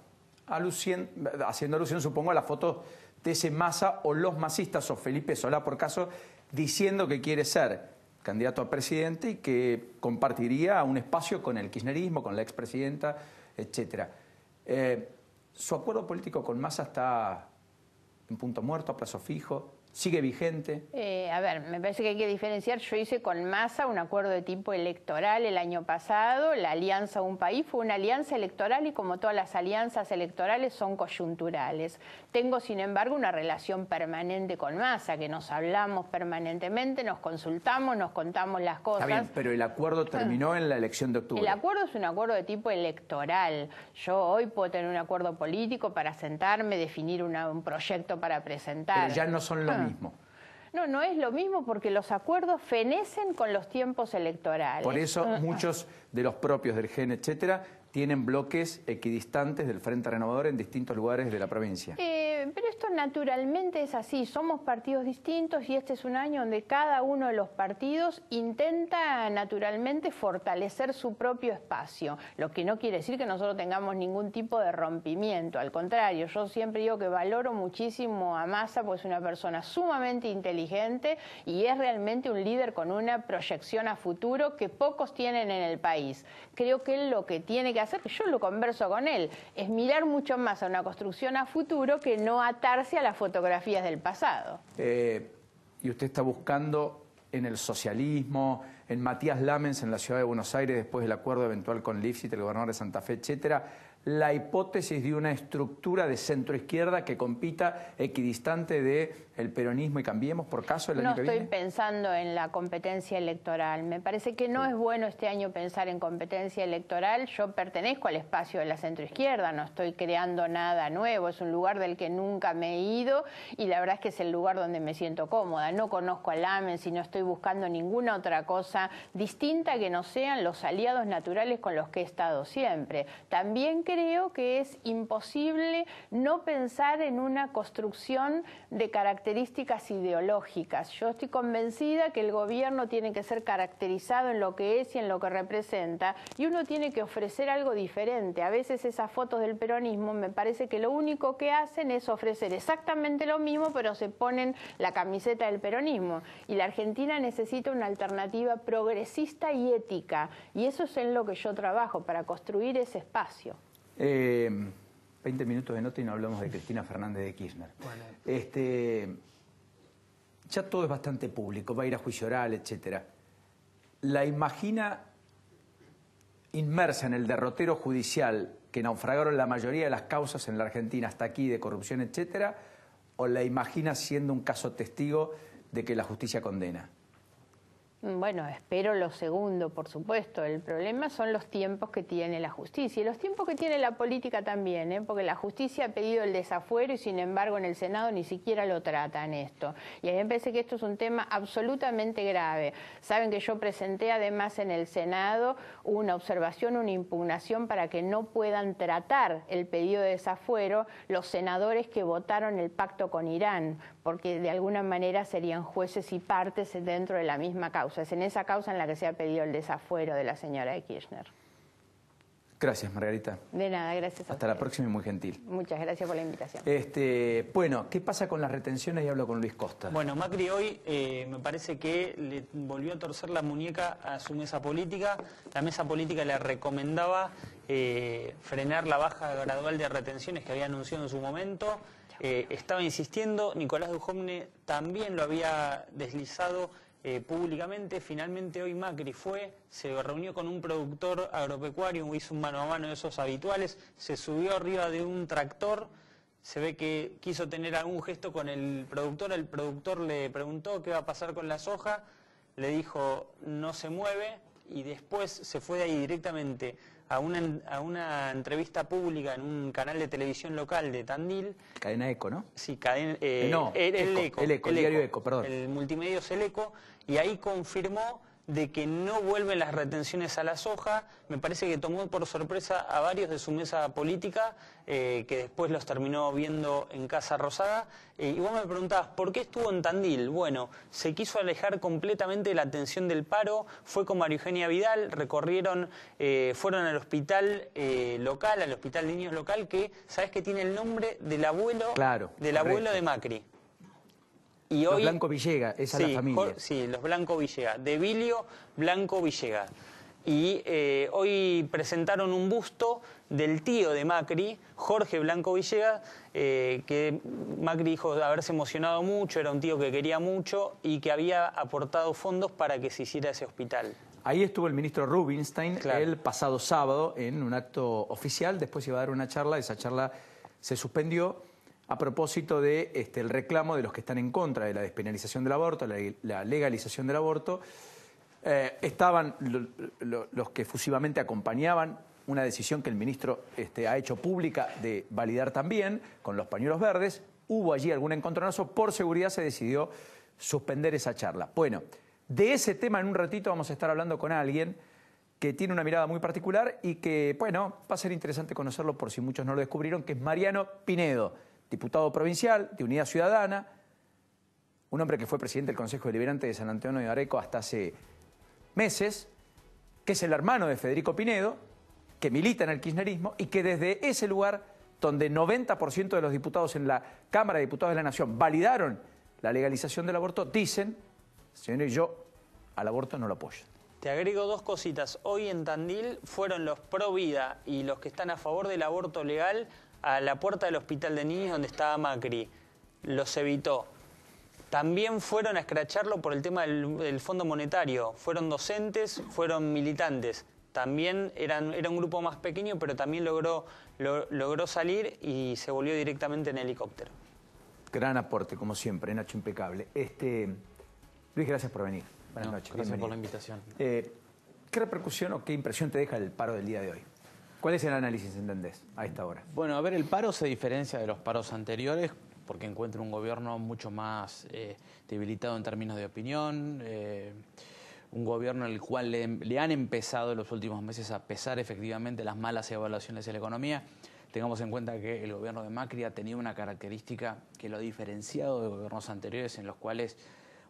Haciendo alusión, supongo, a las fotos de ese Massa o los masistas o Felipe Solá, por caso, diciendo que quiere ser candidato a presidente y que compartiría un espacio con el kirchnerismo, con la expresidenta, etcétera. ¿Su acuerdo político con Massa está en punto muerto, a plazo fijo? ¿Sigue vigente? A ver, me parece que hay que diferenciar. Yo hice con Massa un acuerdo de tipo electoral el año pasado. La Alianza Un País fue una alianza electoral y como todas las alianzas electorales son coyunturales. Tengo, sin embargo, una relación permanente con Massa, que nos hablamos permanentemente, nos consultamos, nos contamos las cosas. Está bien, pero el acuerdo terminó en la elección de octubre. El acuerdo es un acuerdo de tipo electoral. Yo hoy puedo tener un acuerdo político para sentarme, definir un proyecto para presentar. Pero ya no son lo mismo. No, no es lo mismo porque los acuerdos fenecen con los tiempos electorales. Por eso muchos de los propios del GEN, etcétera, tienen bloques equidistantes del Frente Renovador en distintos lugares de la provincia. Pero esto naturalmente es así, somos partidos distintos y este es un año donde cada uno de los partidos intenta naturalmente fortalecer su propio espacio, lo que no quiere decir que nosotros tengamos ningún tipo de rompimiento, al contrario, yo siempre digo que valoro muchísimo a Massa, pues es una persona sumamente inteligente y es realmente un líder con una proyección a futuro que pocos tienen en el país. Creo que él lo que tiene que hacer, que yo lo converso con él, es mirar mucho más a una construcción a futuro que no atarse a las fotografías del pasado. Y usted está buscando en el socialismo, en Matías Lamens en la ciudad de Buenos Aires, después del acuerdo eventual con Lifshitz, el gobernador de Santa Fe, etcétera, la hipótesis de una estructura de centro-izquierda que compita equidistante del peronismo y Cambiemos, por caso, el año que viene. No estoy pensando en la competencia electoral. Me parece que no es bueno este año pensar en competencia electoral. Yo pertenezco al espacio de la centro-izquierda, no estoy creando nada nuevo. Es un lugar del que nunca me he ido y la verdad es que es el lugar donde me siento cómoda. No conozco a Lamens y no estoy buscando ninguna otra cosa distinta que no sean los aliados naturales con los que he estado siempre. También creo que es imposible no pensar en una construcción de características ideológicas. Yo estoy convencida que el gobierno tiene que ser caracterizado en lo que es y en lo que representa, y uno tiene que ofrecer algo diferente. A veces esas fotos del peronismo me parece que lo único que hacen es ofrecer exactamente lo mismo, pero se ponen la camiseta del peronismo. Y la Argentina necesita una alternativa progresista y ética, y eso es en lo que yo trabajo, para construir ese espacio. 20 minutos de nota y no hablamos de Cristina Fernández de Kirchner. Bueno. Ya todo es bastante público, va a ir a juicio oral, etcétera. ¿La imagina inmersa en el derrotero judicial que naufragaron la mayoría de las causas en la Argentina hasta aquí de corrupción, etcétera? ¿O la imagina siendo un caso testigo de que la justicia condena? Bueno, espero lo segundo, por supuesto. El problema son los tiempos que tiene la justicia y los tiempos que tiene la política también, porque la justicia ha pedido el desafuero y sin embargo en el Senado ni siquiera lo tratan esto. Y a mí me parece que esto es un tema absolutamente grave. Saben que yo presenté además en el Senado una observación, una impugnación para que no puedan tratar el pedido de desafuero los senadores que votaron el pacto con Irán, porque de alguna manera serían jueces y partes dentro de la misma causa. Es en esa causa en la que se ha pedido el desafuero de la señora de Kirchner. Gracias, Margarita. De nada, gracias a Hasta la ustedes. próxima y muy gentil. Muchas gracias por la invitación. Bueno, ¿qué pasa con las retenciones? Y hablo con Luis Costa. Bueno, Macri hoy me parece que le volvió a torcer la muñeca a su mesa política. La mesa política le recomendaba frenar la baja gradual de retenciones que había anunciado en su momento. Estaba insistiendo, Nicolás Dujovne también lo había deslizado públicamente. Finalmente hoy Macri se reunió con un productor agropecuario, hizo un mano a mano de esos habituales, se subió arriba de un tractor, se ve que quiso tener algún gesto con el productor le preguntó qué va a pasar con la soja, le dijo no se mueve y después se fue de ahí directamente a una entrevista pública en un canal de televisión local de Tandil. Cadena Eco, ¿no? Sí, cadena, el diario Eco, perdón. El multimedio es el Eco, y ahí confirmó de que no vuelven las retenciones a la soja. Me parece que tomó por sorpresa a varios de su mesa política, que después los terminó viendo en Casa Rosada. Y vos me preguntabas, ¿por qué estuvo en Tandil? Bueno, se quiso alejar completamente de la atención del paro, fue con María Eugenia Vidal, fueron al hospital local, al hospital de niños local, que sabés que tiene el nombre del abuelo, abuelo de Macri. Y los hoy, Blanco Villegas, esa es la familia. Sí, los Blanco Villegas, de Vilio Blanco Villegas. Y hoy presentaron un busto del tío de Macri, Jorge Blanco Villegas, que Macri dijo haberse emocionado mucho, era un tío que quería mucho y que había aportado fondos para que se hiciera ese hospital. Ahí estuvo el ministro Rubinstein el pasado sábado en un acto oficial, después iba a dar una charla, esa charla se suspendió a propósito de el reclamo de los que están en contra de la despenalización del aborto, la legalización del aborto. Estaban los que efusivamente acompañaban una decisión que el ministro ha hecho pública de validar también, con los pañuelos verdes. Hubo allí algún encontronazo, por seguridad se decidió suspender esa charla. Bueno, de ese tema en un ratito vamos a estar hablando con alguien que tiene una mirada muy particular y que, bueno, va a ser interesante conocerlo por si muchos no lo descubrieron, que es Mariano Pinedo, diputado provincial de Unidad Ciudadana, un hombre que fue presidente del Consejo Deliberante de San Antonio de Areco hasta hace meses, que es el hermano de Federico Pinedo, que milita en el kirchnerismo y que desde ese lugar, donde 90% de los diputados en la Cámara de Diputados de la Nación validaron la legalización del aborto, dicen, señores, yo al aborto no lo apoyo. Te agrego dos cositas. Hoy en Tandil fueron los pro vida y los que están a favor del aborto legal a la puerta del hospital de niños donde estaba Macri. Los evitó. También fueron a escracharlo por el tema del Fondo Monetario. Fueron docentes, fueron militantes. También era un grupo más pequeño, pero también logró salir y se volvió directamente en helicóptero. Gran aporte, como siempre, Nacho impecable. Luis, gracias por venir. Buenas noches. Gracias por la invitación. ¿Qué repercusión o qué impresión te deja el paro del día de hoy? ¿Cuál es el análisis, entendés, a esta hora? Bueno, a ver, el paro se diferencia de los paros anteriores porque encuentra un gobierno mucho más debilitado en términos de opinión, un gobierno en el cual le han empezado en los últimos meses a pesar efectivamente las malas evaluaciones de la economía. Tengamos en cuenta que el gobierno de Macri ha tenido una característica que lo ha diferenciado de gobiernos anteriores en los cuales,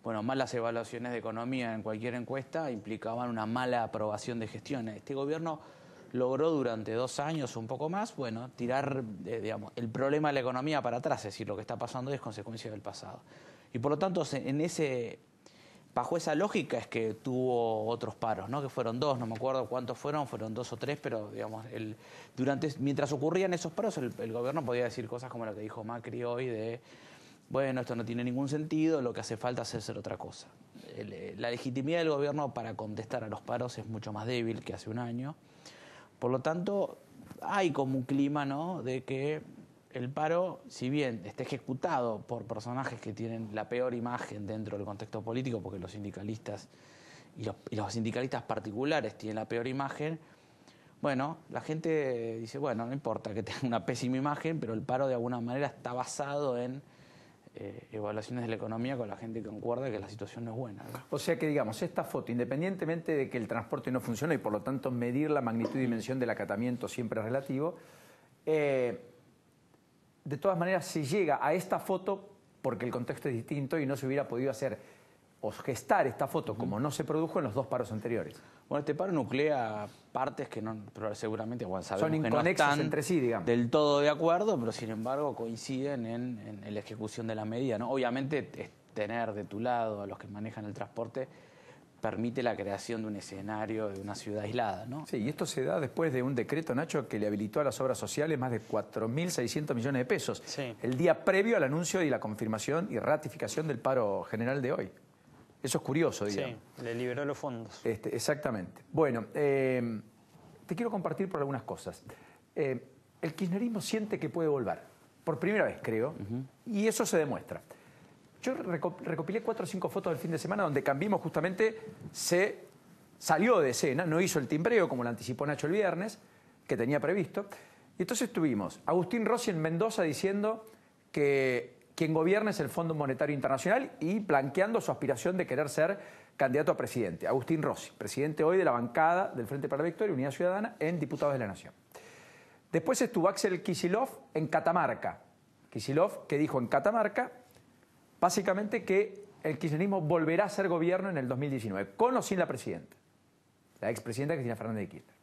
bueno, malas evaluaciones de economía en cualquier encuesta implicaban una mala aprobación de gestión. Este gobierno logró durante 2 años, un poco más, bueno, tirar digamos, el problema de la economía para atrás, es decir, lo que está pasando es consecuencia del pasado. Y por lo tanto, bajo esa lógica es que tuvo otros paros, ¿no? Que fueron 2, no me acuerdo cuántos fueron 2 o 3, pero digamos, mientras ocurrían esos paros, el gobierno podía decir cosas como lo que dijo Macri hoy de, bueno, esto no tiene ningún sentido, lo que hace falta es hacer otra cosa. La legitimidad del gobierno para contestar a los paros es mucho más débil que hace un año. Por lo tanto, hay como un clima, ¿no?, de que el paro, si bien esté ejecutado por personajes que tienen la peor imagen dentro del contexto político, porque los sindicalistas y los sindicalistas particulares tienen la peor imagen, bueno, la gente dice, bueno, no importa que tenga una pésima imagen, pero el paro de alguna manera está basado en evaluaciones de la economía con la gente que concuerda que la situación no es buena, ¿no? O sea que, digamos, esta foto, independientemente de que el transporte no funcione y por lo tanto medir la magnitud y dimensión del acatamiento siempre es relativo, de todas maneras se llega a esta foto porque el contexto es distinto y no se hubiera podido hacer o gestar esta foto como no se produjo en los 2 paros anteriores. Bueno, este paro nuclea partes que no, pero seguramente sabemos son que no inconexas están entre sí, digamos, del todo de acuerdo, pero sin embargo coinciden en la ejecución de la medida, ¿no? Obviamente tener de tu lado a los que manejan el transporte permite la creación de un escenario de una ciudad aislada, ¿no? Sí, y esto se da después de un decreto, Nacho, que le habilitó a las obras sociales más de 4.600 millones de pesos. Sí. El día previo al anuncio y la confirmación y ratificación del paro general de hoy. Eso es curioso, digamos. Sí, le liberó los fondos. Exactamente. Bueno, te quiero compartir por algunas cosas. El kirchnerismo siente que puede volver. Por primera vez, creo. Y eso se demuestra. Yo recopilé 4 o 5 fotos del fin de semana donde Cambiemos justamente se salió de escena, no hizo el timbreo como lo anticipó Nacho el viernes, que tenía previsto. Y entonces tuvimos a Agustín Rossi en Mendoza diciendo que quien gobierna es el Fondo Monetario Internacional y blanqueando su aspiración de querer ser candidato a presidente. Agustín Rossi, presidente hoy de la bancada del Frente para la Victoria, Unidad Ciudadana, en Diputados de la Nación. Después estuvo Axel Kicillof en Catamarca. Kicillof que dijo en Catamarca básicamente que el kirchnerismo volverá a ser gobierno en el 2019, con o sin la presidenta, la expresidenta Cristina Fernández de Kirchner.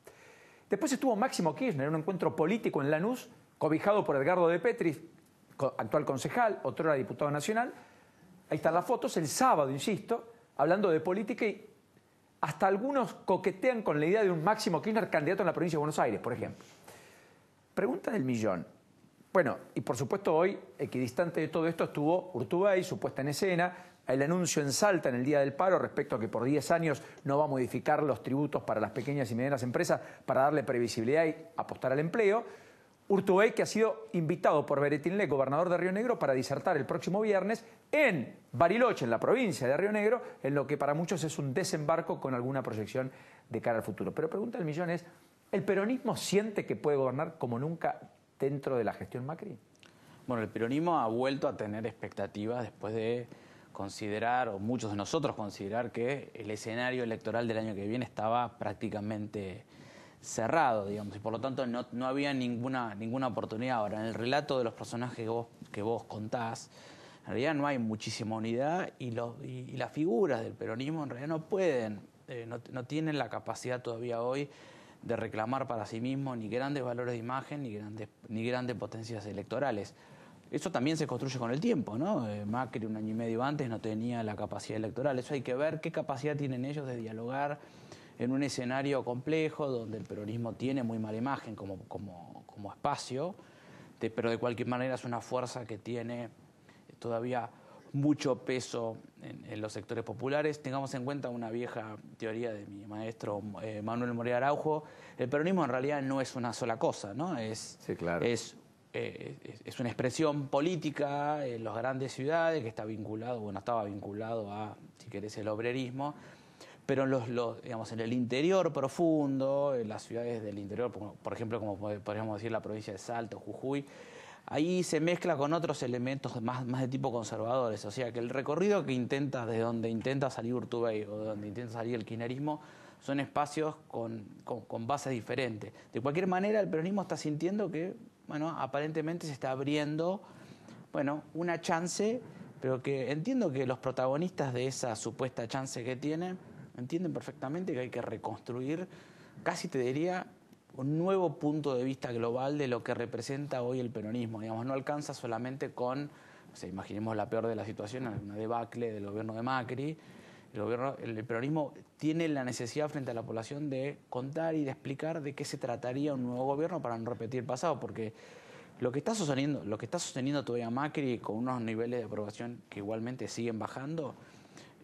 Después estuvo Máximo Kirchner en un encuentro político en Lanús, cobijado por Edgardo de Petris, actual concejal, otrora diputado nacional. Ahí están las fotos, el sábado, insisto, hablando de política y hasta algunos coquetean con la idea de un Máximo Kirchner candidato en la provincia de Buenos Aires, por ejemplo. Pregunta del millón. Bueno, y por supuesto hoy, equidistante de todo esto, estuvo Urtubey, su puesta en escena, el anuncio en Salta en el Día del Paro respecto a que por 10 años no va a modificar los tributos para las pequeñas y medianas empresas para darle previsibilidad y apostar al empleo. Urtubey, que ha sido invitado por Beretín Lec, gobernador de Río Negro, para disertar el próximo viernes en Bariloche, en la provincia de Río Negro, en lo que para muchos es un desembarco con alguna proyección de cara al futuro. Pero pregunta del millón es, ¿el peronismo siente que puede gobernar como nunca dentro de la gestión Macri? Bueno, el peronismo ha vuelto a tener expectativas después de considerar, o muchos de nosotros considerar, que el escenario electoral del año que viene estaba prácticamente cerrado, digamos, y por lo tanto no había ninguna oportunidad. Ahora, en el relato de los personajes que vos contás, en realidad no hay muchísima unidad y las figuras del peronismo en realidad no pueden, no tienen la capacidad todavía hoy de reclamar para sí mismo ni grandes valores de imagen ni grandes potencias electorales. Eso también se construye con el tiempo, ¿no? Macri 1 año y medio antes no tenía la capacidad electoral. Eso hay que ver qué capacidad tienen ellos de dialogar en un escenario complejo donde el peronismo tiene muy mala imagen como espacio, pero de cualquier manera es una fuerza que tiene todavía mucho peso en los sectores populares. Tengamos en cuenta una vieja teoría de mi maestro Manuel Moreira Araujo. El peronismo en realidad no es una sola cosa, ¿no? Sí, claro. Es una expresión política en las grandes ciudades que estaba vinculado a, si querés, el obrerismo, pero digamos, en el interior profundo, en las ciudades del interior, por ejemplo, como podríamos decir la provincia de Salta o Jujuy, ahí se mezcla con otros elementos más de tipo conservadores. O sea que el recorrido que de donde intenta salir Urtubey o de donde intenta salir el kirchnerismo son espacios con bases diferentes. De cualquier manera, el peronismo está sintiendo que, bueno, aparentemente se está abriendo, bueno, una chance, pero que entiendo que los protagonistas de esa supuesta chance que tienen entienden perfectamente que hay que reconstruir, casi te diría, un nuevo punto de vista global de lo que representa hoy el peronismo. Digamos, no alcanza solamente con, o sea, imaginemos la peor de las situaciones, una debacle del gobierno de Macri. El peronismo tiene la necesidad frente a la población de contar y de explicar de qué se trataría un nuevo gobierno para no repetir el pasado, porque lo que está sosteniendo todavía Macri con unos niveles de aprobación que igualmente siguen bajando,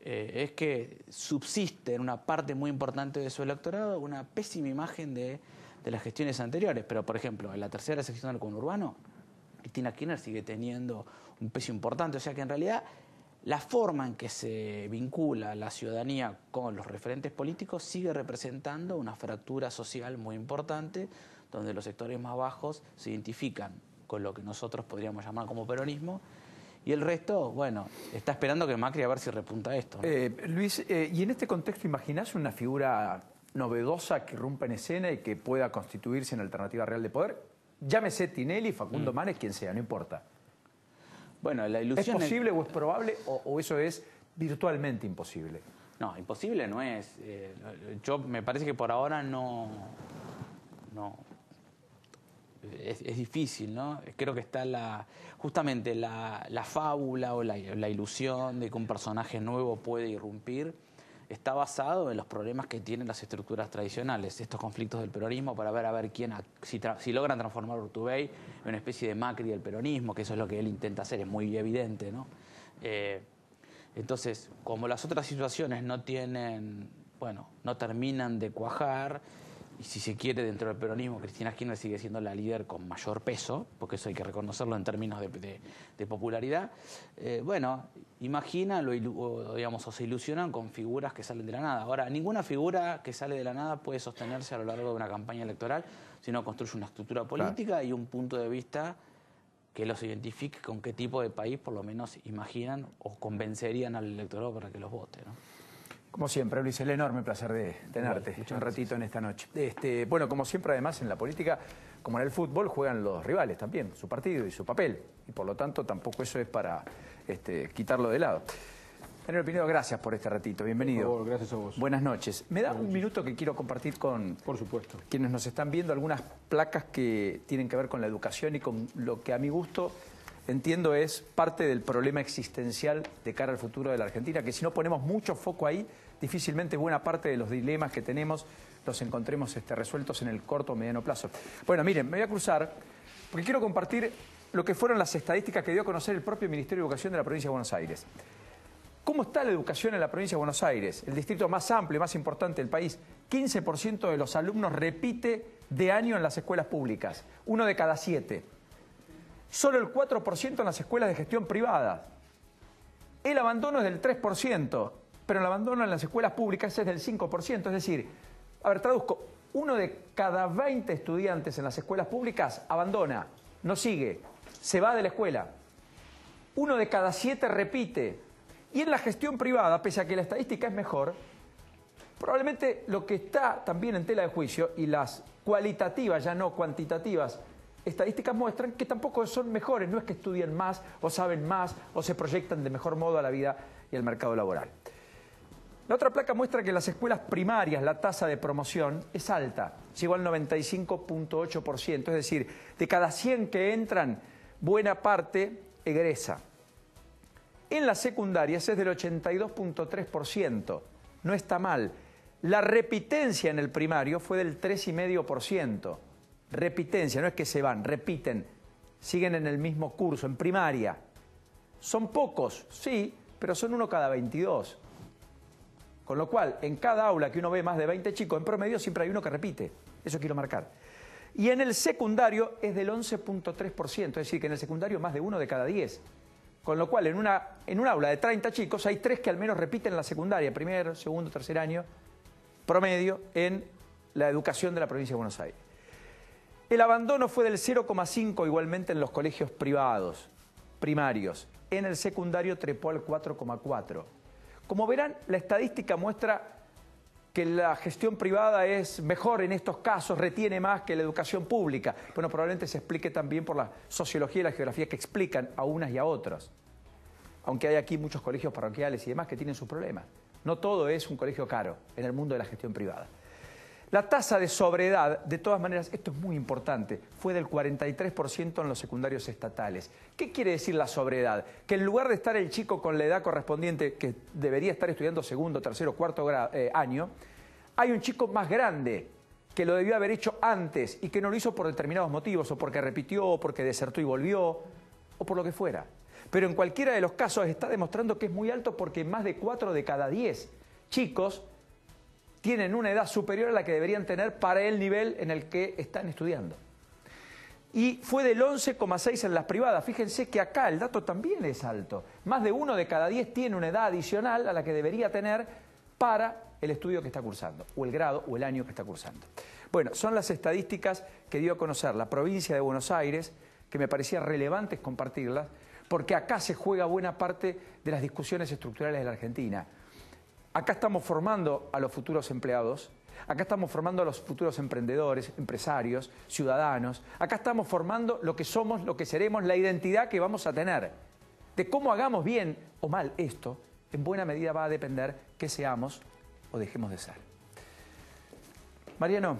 es que subsiste en una parte muy importante de su electorado una pésima imagen de las gestiones anteriores. Pero, por ejemplo, en la tercera sección del conurbano, Cristina Kirchner sigue teniendo un peso importante. O sea que, en realidad, la forma en que se vincula la ciudadanía con los referentes políticos sigue representando una fractura social muy importante, donde los sectores más bajos se identifican con lo que nosotros podríamos llamar como peronismo, y el resto, bueno, está esperando que Macri a ver si repunta esto, ¿no? Luis, y en este contexto, ¿imaginás una figura novedosa que rompa en escena y que pueda constituirse en alternativa real de poder? Llámese Tinelli, Facundo Manes, quien sea, no importa. Bueno, la ilusión ¿Es posible o es probable o eso es virtualmente imposible? No, imposible no es. Yo me parece que por ahora no es difícil, ¿no? Creo que está justamente la fábula o la ilusión de que un personaje nuevo puede irrumpir. Está basado en los problemas que tienen las estructuras tradicionales, estos conflictos del peronismo, para ver quién, si logran transformar a Urtubey en una especie de Macri del peronismo, que eso es lo que él intenta hacer, es muy evidente, ¿no? Entonces, como las otras situaciones no terminan de cuajar, y si se quiere dentro del peronismo, Cristina Kirchner sigue siendo la líder con mayor peso, porque eso hay que reconocerlo en términos de popularidad, imaginan o se ilusionan con figuras que salen de la nada. Ahora, ninguna figura que sale de la nada puede sostenerse a lo largo de una campaña electoral, sino construye una estructura política y un punto de vista que los identifique con qué tipo de país por lo menos imaginan o convencerían al electorado para que los vote, ¿no? Como siempre, Luis, el enorme placer de tenerte un ratito en esta noche. Bueno, como siempre, además, en la política, como en el fútbol, juegan los rivales también, su partido y su papel. Y por lo tanto, tampoco eso es para quitarlo de lado. General Pinedo, gracias por este ratito. Bienvenido. Por favor, gracias a vos. Buenas noches. Me da un minuto que quiero compartir con por supuesto, quienes nos están viendo algunas placas que tienen que ver con la educación y con lo que a mi gusto entiendo es parte del problema existencial de cara al futuro de la Argentina, que si no ponemos mucho foco ahí, difícilmente buena parte de los dilemas que tenemos los encontremos resueltos en el corto o mediano plazo. Bueno, miren, me voy a cruzar porque quiero compartir lo que fueron las estadísticas que dio a conocer el propio Ministerio de Educación de la Provincia de Buenos Aires. ¿Cómo está la educación en la Provincia de Buenos Aires? El distrito más amplio y más importante del país. 15% de los alumnos repite de año en las escuelas públicas. 1 de cada 7. Solo el 4% en las escuelas de gestión privada. El abandono es del 3%, pero el abandono en las escuelas públicas es del 5%. Es decir, a ver, traduzco, 1 de cada 20 estudiantes en las escuelas públicas abandona, no sigue, se va de la escuela. 1 de cada 7 repite. Y en la gestión privada, pese a que la estadística es mejor, probablemente lo que está también en tela de juicio, y las cualitativas, ya no cuantitativas, estadísticas muestran que tampoco son mejores, no es que estudien más o saben más o se proyectan de mejor modo a la vida y al mercado laboral. La otra placa muestra que en las escuelas primarias la tasa de promoción es alta, llegó al 95.8%, es decir, de cada 100 que entran, buena parte egresa. En las secundarias es del 82.3%, no está mal. La repitencia en el primario fue del 3,5%. Repitencia, no es que se van, repiten, siguen en el mismo curso, en primaria. Son pocos, sí, pero son 1 cada 22. Con lo cual, en cada aula que uno ve más de 20 chicos, en promedio siempre hay uno que repite. Eso quiero marcar. Y en el secundario es del 11.3%, es decir, que en el secundario más de 1 de cada 10. Con lo cual, en un aula de 30 chicos hay 3 que al menos repiten la secundaria, primer, segundo, tercer año, promedio en la educación de la provincia de Buenos Aires. El abandono fue del 0,5 igualmente en los colegios privados, primarios. En el secundario trepó al 4,4. Como verán, la estadística muestra que la gestión privada es mejor en estos casos, retiene más que la educación pública. Bueno, probablemente se explique también por la sociología y la geografía que explican a unas y a otras. Aunque hay aquí muchos colegios parroquiales y demás que tienen sus problemas. No todo es un colegio caro en el mundo de la gestión privada. La tasa de sobreedad, de todas maneras, esto es muy importante, fue del 43% en los secundarios estatales. ¿Qué quiere decir la sobreedad? Que en lugar de estar el chico con la edad correspondiente, que debería estar estudiando segundo, tercero, cuarto año, hay un chico más grande que lo debió haber hecho antes y que no lo hizo por determinados motivos, o porque repitió, o porque desertó y volvió, o por lo que fuera. Pero en cualquiera de los casos está demostrando que es muy alto porque más de 4 de cada 10 chicos tienen una edad superior a la que deberían tener para el nivel en el que están estudiando. Y fue del 11,6 en las privadas. Fíjense que acá el dato también es alto. Más de 1 de cada 10 tiene una edad adicional a la que debería tener para el estudio que está cursando, o el grado o el año que está cursando. Bueno, son las estadísticas que dio a conocer la provincia de Buenos Aires, que me parecía relevantes compartirlas, porque acá se juega buena parte de las discusiones estructurales de la Argentina. Acá estamos formando a los futuros empleados, acá estamos formando a los futuros emprendedores, empresarios, ciudadanos, acá estamos formando lo que somos, lo que seremos, la identidad que vamos a tener. De cómo hagamos bien o mal esto, en buena medida va a depender que seamos o dejemos de ser. Mariano,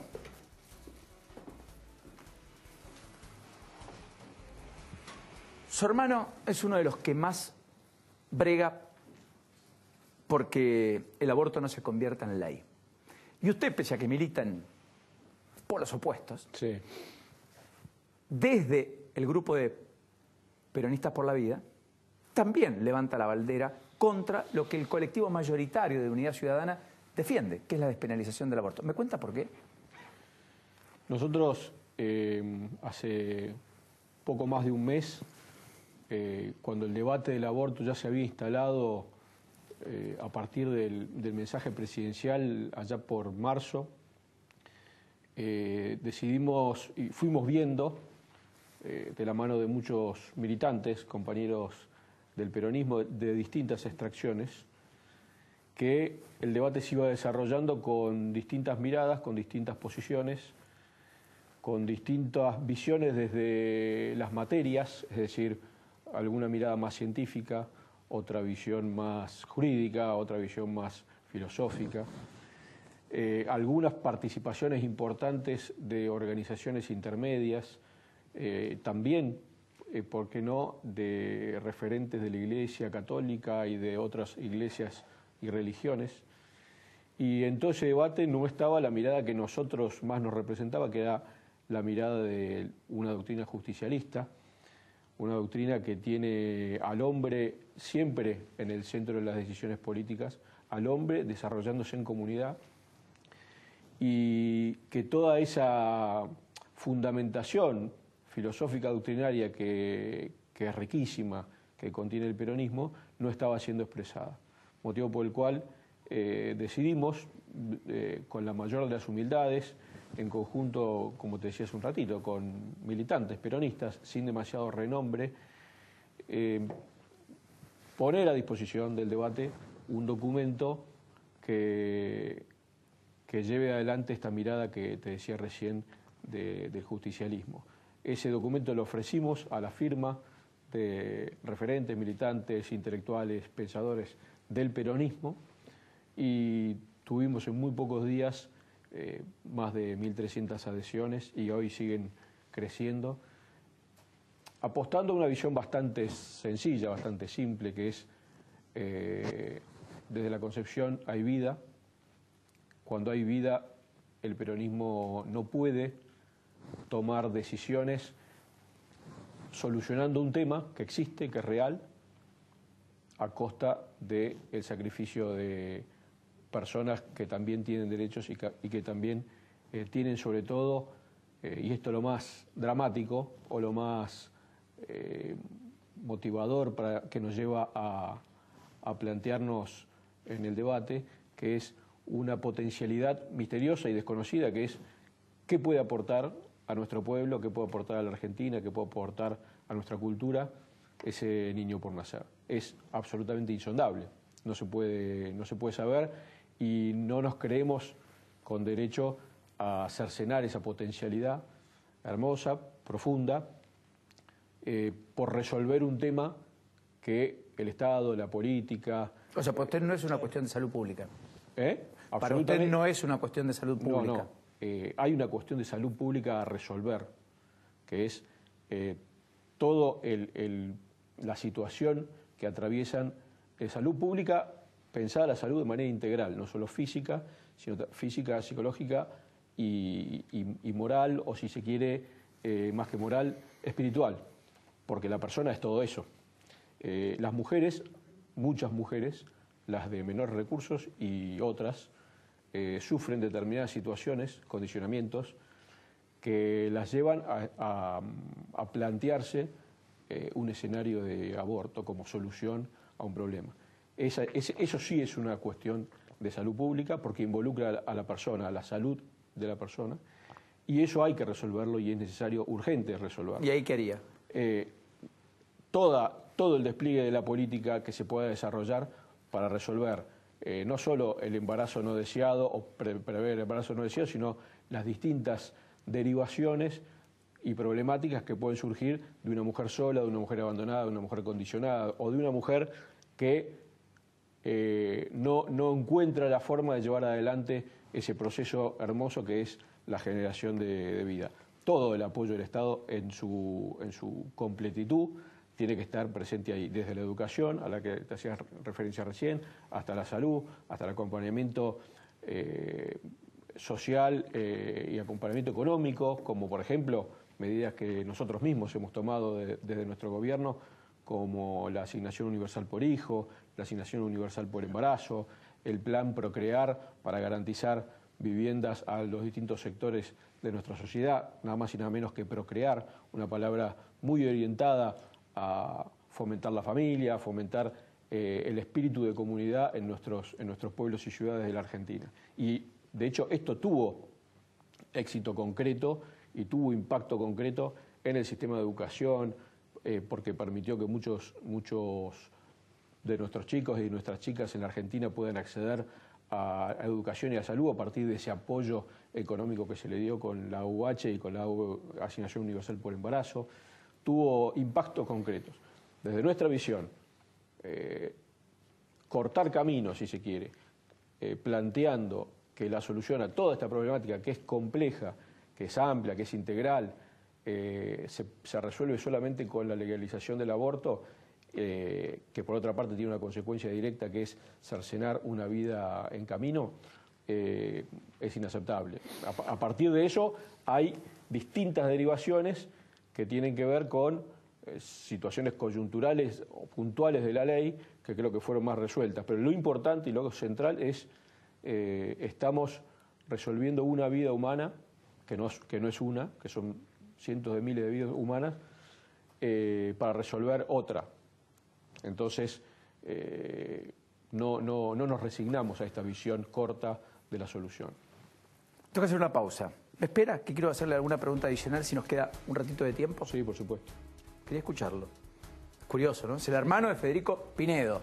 su hermano es uno de los que más brega porque el aborto no se convierta en ley. Y usted, pese a que milita en polos opuestos, sí, desde el grupo de Peronistas por la Vida, también levanta la bandera contra lo que el colectivo mayoritario de Unidad Ciudadana defiende, que es la despenalización del aborto. ¿Me cuenta por qué? Nosotros hace poco más de un mes, cuando el debate del aborto ya se había instalado a partir del mensaje presidencial allá por marzo, decidimos y fuimos viendo, de la mano de muchos militantes, compañeros del peronismo de distintas extracciones, que el debate se iba desarrollando con distintas miradas, con distintas posiciones, con distintas visiones desde las materias, es decir, alguna mirada más científica, otra visión más jurídica, otra visión más filosófica, algunas participaciones importantes de organizaciones intermedias, también, ¿por qué no?, de referentes de la Iglesia Católica y de otras iglesias y religiones. Y en todo ese debate no estaba la mirada que nosotros más nos representaba, que era la mirada de una doctrina justicialista, una doctrina que tiene al hombre siempre en el centro de las decisiones políticas, al hombre desarrollándose en comunidad, y que toda esa fundamentación filosófica doctrinaria que es riquísima, que contiene el peronismo, no estaba siendo expresada. Motivo por el cual decidimos, con la mayor de las humildades, en conjunto, como te decía hace un ratito, con militantes peronistas sin demasiado renombre, poner a disposición del debate un documento que lleve adelante esta mirada que te decía recién del justicialismo. Ese documento lo ofrecimos a la firma de referentes, militantes, intelectuales, pensadores del peronismo, y tuvimos en muy pocos días más de 1.300 adhesiones, y hoy siguen creciendo, apostando a una visión bastante sencilla, bastante simple, que es desde la concepción hay vida. Cuando hay vida, el peronismo no puede tomar decisiones solucionando un tema que existe, que es real, a costa del sacrificio de personas que también tienen derechos y que también tienen sobre todo, y esto es lo más dramático o lo más motivador para que nos lleva a plantearnos en el debate, que es una potencialidad misteriosa y desconocida, que es qué puede aportar a nuestro pueblo, qué puede aportar a la Argentina, qué puede aportar a nuestra cultura ese niño por nacer. Es absolutamente insondable, no se puede saber, y no nos creemos con derecho a cercenar esa potencialidad hermosa, profunda, por resolver un tema que el Estado, la política... O sea, para usted no es una cuestión de salud pública. Para usted no es una cuestión de salud pública. No. Hay una cuestión de salud pública a resolver, que es toda la situación que atraviesan salud pública, pensada la salud de manera integral, no solo física, sino física, psicológica y moral, o si se quiere, más que moral, espiritual, porque la persona es todo eso. Las mujeres, muchas mujeres, las de menores recursos y otras, sufren determinadas situaciones, condicionamientos, que las llevan a plantearse un escenario de aborto como solución a un problema. Eso sí es una cuestión de salud pública, porque involucra a la persona, a la salud de la persona, y eso hay que resolverlo, y es necesario, urgente resolverlo. ¿Y ahí qué haría? Todo el despliegue de la política que se pueda desarrollar para resolver no solo el embarazo no deseado o prever el embarazo no deseado, sino las distintas derivaciones y problemáticas que pueden surgir de una mujer sola, de una mujer abandonada, de una mujer condicionada, o de una mujer que no encuentra la forma de llevar adelante ese proceso hermoso que es la generación de vida. Todo el apoyo del Estado en su completitud tiene que estar presente ahí, desde la educación, a la que te hacías referencia recién, hasta la salud, hasta el acompañamiento social y acompañamiento económico, como por ejemplo medidas que nosotros mismos hemos tomado desde nuestro gobierno, como la asignación universal por hijo, la asignación universal por embarazo, el plan Procrear para garantizar viviendas a los distintos sectores de nuestra sociedad, nada más y nada menos que procrear, una palabra muy orientada a fomentar la familia, a fomentar el espíritu de comunidad en nuestros pueblos y ciudades de la Argentina. Y de hecho esto tuvo éxito concreto y tuvo impacto concreto en el sistema de educación, porque permitió que muchos de nuestros chicos y nuestras chicas en la Argentina puedan acceder a educación y a salud a partir de ese apoyo económico que se le dio con la UH y con la asignación universal por embarazo. Tuvo impactos concretos. Desde nuestra visión, cortar caminos, si se quiere, planteando que la solución a toda esta problemática, que es compleja, que es amplia, que es integral, se resuelve solamente con la legalización del aborto, que por otra parte tiene una consecuencia directa que es cercenar una vida en camino, es inaceptable. A partir de eso hay distintas derivaciones que tienen que ver con situaciones coyunturales o puntuales de la ley que creo que fueron más resueltas. Pero lo importante y lo central es estamos resolviendo una vida humana, que no es una, que son cientos de miles de vidas humanas, para resolver otra. Entonces, no nos resignamos a esta visión corta de la solución. Tengo que hacer una pausa. ¿Me espera? Que quiero hacerle alguna pregunta adicional si nos queda un ratito de tiempo. Sí, por supuesto. Quería escucharlo. Es curioso, ¿no? Es el hermano de Federico Pinedo.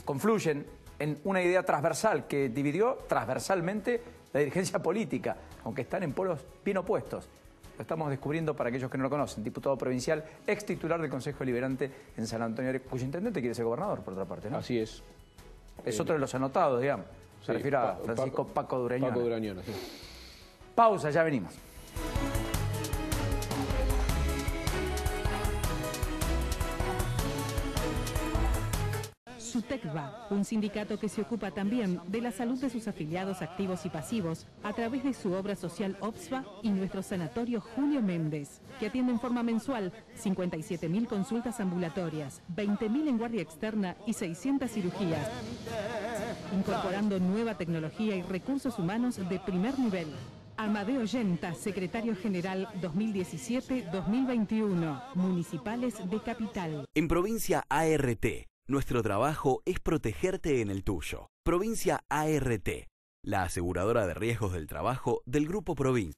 Confluyen en una idea transversal que dividió transversalmente la dirigencia política, aunque están en polos bien opuestos. Lo estamos descubriendo para aquellos que no lo conocen. Diputado provincial, ex titular del Consejo Deliberante en San Antonio, cuyo intendente quiere ser gobernador, por otra parte, ¿no? Así es. Es otro de los anotados, digamos. Se refiere a Francisco Paco Durañona. Paco Durañona, sí. Pausa, ya venimos. SUTECBA, un sindicato que se ocupa también de la salud de sus afiliados activos y pasivos a través de su obra social OPSBA y nuestro sanatorio Julio Méndez, que atiende en forma mensual 57.000 consultas ambulatorias, 20.000 en guardia externa y 600 cirugías, incorporando nueva tecnología y recursos humanos de primer nivel. Amadeo Yenta, secretario general 2017-2021, Municipales de Capital. En Provincia ART. Nuestro trabajo es protegerte en el tuyo. Provincia ART, la aseguradora de riesgos del trabajo del Grupo Provincia.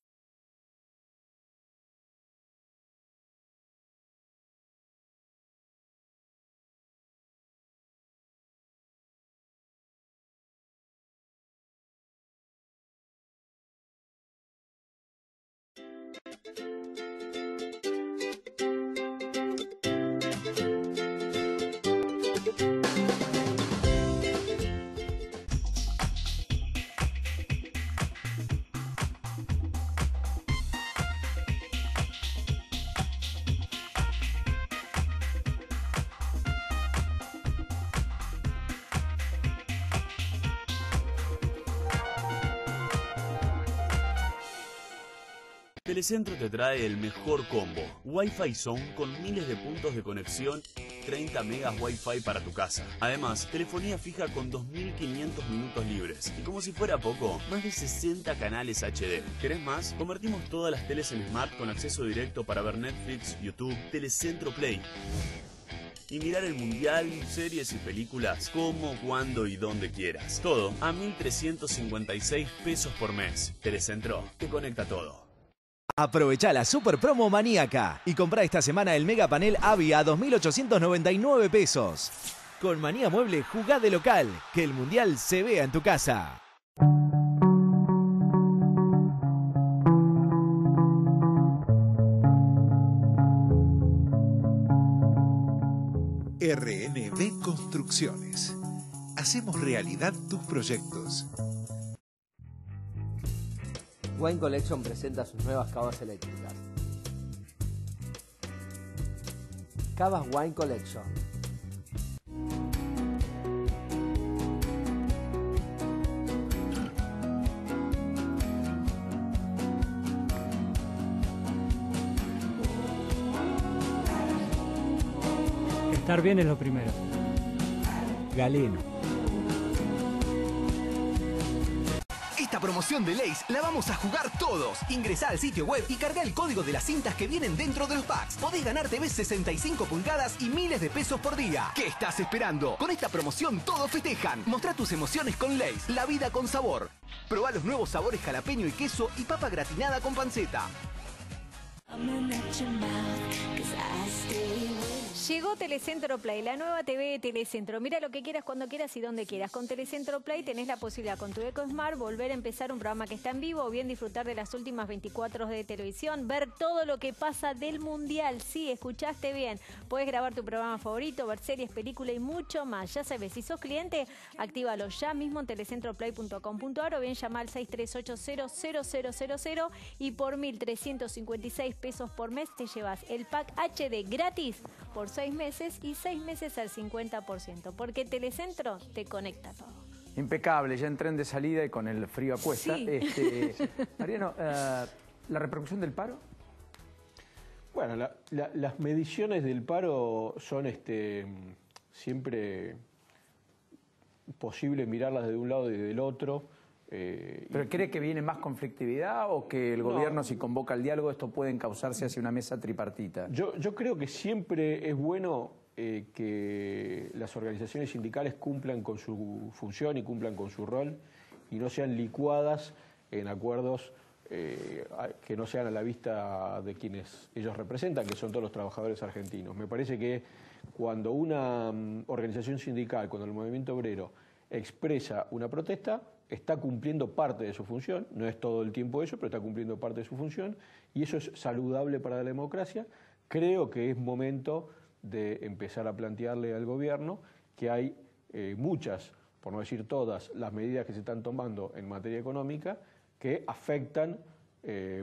Telecentro te trae el mejor combo. Wi-Fi Zone con miles de puntos de conexión, 30 megas Wi-Fi para tu casa. Además, telefonía fija con 2.500 minutos libres. Y como si fuera poco, más de 60 canales HD. ¿Querés más? Convertimos todas las teles en Smart con acceso directo para ver Netflix, YouTube, Telecentro Play. Y mirar el mundial, series y películas como, cuando y donde quieras. Todo a 1.356 pesos por mes. Telecentro te conecta todo. Aprovecha la super promo maníaca y compra esta semana el mega panel AVI a 2.899 pesos. Con Manía Mueble, jugá de local, que el mundial se vea en tu casa. RNB Construcciones. hacemos realidad tus proyectos. Wine Collection presenta sus nuevas cavas eléctricas. Cavas Wine Collection. Estar bien es lo primero. Galeno. Esta promoción de Lay's la vamos a jugar todos. Ingresá al sitio web y carga el código de las cintas que vienen dentro de los packs. Podés ganar TVs 65 pulgadas y miles de pesos por día. ¿Qué estás esperando? Con esta promoción todos festejan. Mostrá tus emociones con Lay's, la vida con sabor. Probá los nuevos sabores jalapeño y queso y papa gratinada con panceta. Llegó Telecentro Play, la nueva TV de Telecentro. Mira lo que quieras, cuando quieras y donde quieras. Con Telecentro Play tenés la posibilidad con tu Eco Smart volver a empezar un programa que está en vivo o bien disfrutar de las últimas 24 horas de televisión, ver todo lo que pasa del Mundial. Sí, escuchaste bien. Puedes grabar tu programa favorito, ver series, películas y mucho más. Ya sabes, si sos cliente, actívalo ya mismo en telecentroplay.com.ar o bien llama al 638-0000 y por 1.356 pesos por mes te llevas el pack HD gratis por 6 meses y 6 meses al 50%, porque Telecentro te conecta todo. Impecable, ya en tren de salida y con el frío a cuesta. Sí. Mariano, ¿la repercusión del paro? Bueno, las mediciones del paro son siempre posible mirarlas de un lado y del otro. ¿Pero cree que viene más conflictividad o que el gobierno, si convoca el diálogo, esto puede encauzarse hacia una mesa tripartita? Yo creo que siempre es bueno que las organizaciones sindicales cumplan con su función y cumplan con su rol y no sean licuadas en acuerdos que no sean a la vista de quienes ellos representan, que son todos los trabajadores argentinos. Me parece que cuando una organización sindical, cuando el movimiento obrero expresa una protesta, está cumpliendo parte de su función, no es todo el tiempo eso, pero está cumpliendo parte de su función y eso es saludable para la democracia. Creo que es momento de empezar a plantearle al gobierno que hay muchas, por no decir todas, las medidas que se están tomando en materia económica que afectan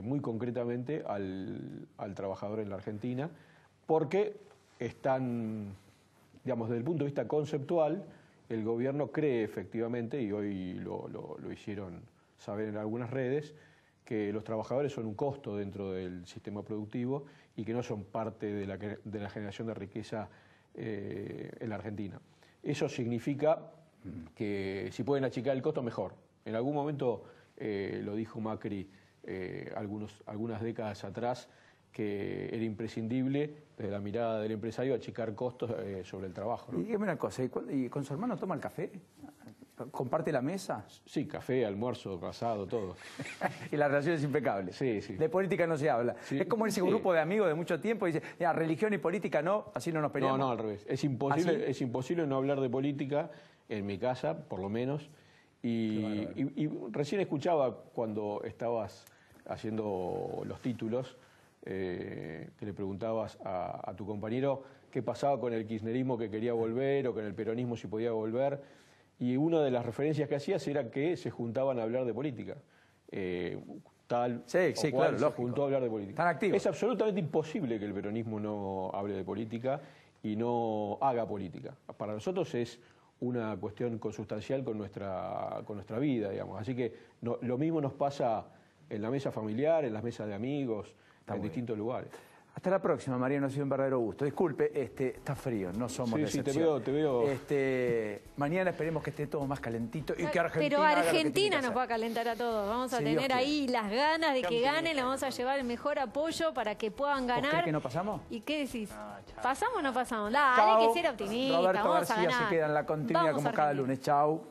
muy concretamente al trabajador en la Argentina, porque están, digamos, desde el punto de vista conceptual, el gobierno cree efectivamente, y hoy lo hicieron saber en algunas redes, que los trabajadores son un costo dentro del sistema productivo y que no son parte de la generación de riqueza en la Argentina. Eso significa que si pueden achicar el costo, mejor. En algún momento lo dijo Macri algunas décadas atrás, que era imprescindible, desde la mirada del empresario, achicar costos sobre el trabajo, ¿no? Y dígame una cosa, ¿y con su hermano toma el café? ¿Comparte la mesa? Sí, café, almuerzo, asado, todo. Y la relación es impecable. Sí, sí. De política no se habla. Sí, es como ese grupo de amigos de mucho tiempo y dice, ya, religión y política no, así no nos peleamos. No, al revés. Es imposible no hablar de política, en mi casa, por lo menos. Y recién escuchaba cuando estabas haciendo los títulos, que le preguntabas a tu compañero qué pasaba con el kirchnerismo, que quería volver, o con el peronismo si podía volver, y una de las referencias que hacías era que se juntaban a hablar de política. Claro, se juntó a hablar de política. Están activos. Es absolutamente imposible que el peronismo no hable de política y no haga política. Para nosotros es una cuestión consustancial con nuestra vida, digamos. Así que lo mismo nos pasa en la mesa familiar, en las mesas de amigos, en distintos lugares. Hasta la próxima, Mariano, ha sido un verdadero gusto. Disculpe, está frío, no somos de excepción. Sí, te veo. Mañana esperemos que esté todo más calentito y que Argentina Pero Argentina nos va a calentar a todos. Vamos a tener ahí las ganas de que ganen, le vamos a llevar el mejor apoyo para que puedan ganar. ¿Crees que no pasamos? ¿Y qué decís? ¿Pasamos o no pasamos? Dale, hay que ser optimista, Roberto vamos García a ganar. se queda en la continuidad Vamos, como cada lunes. Chau.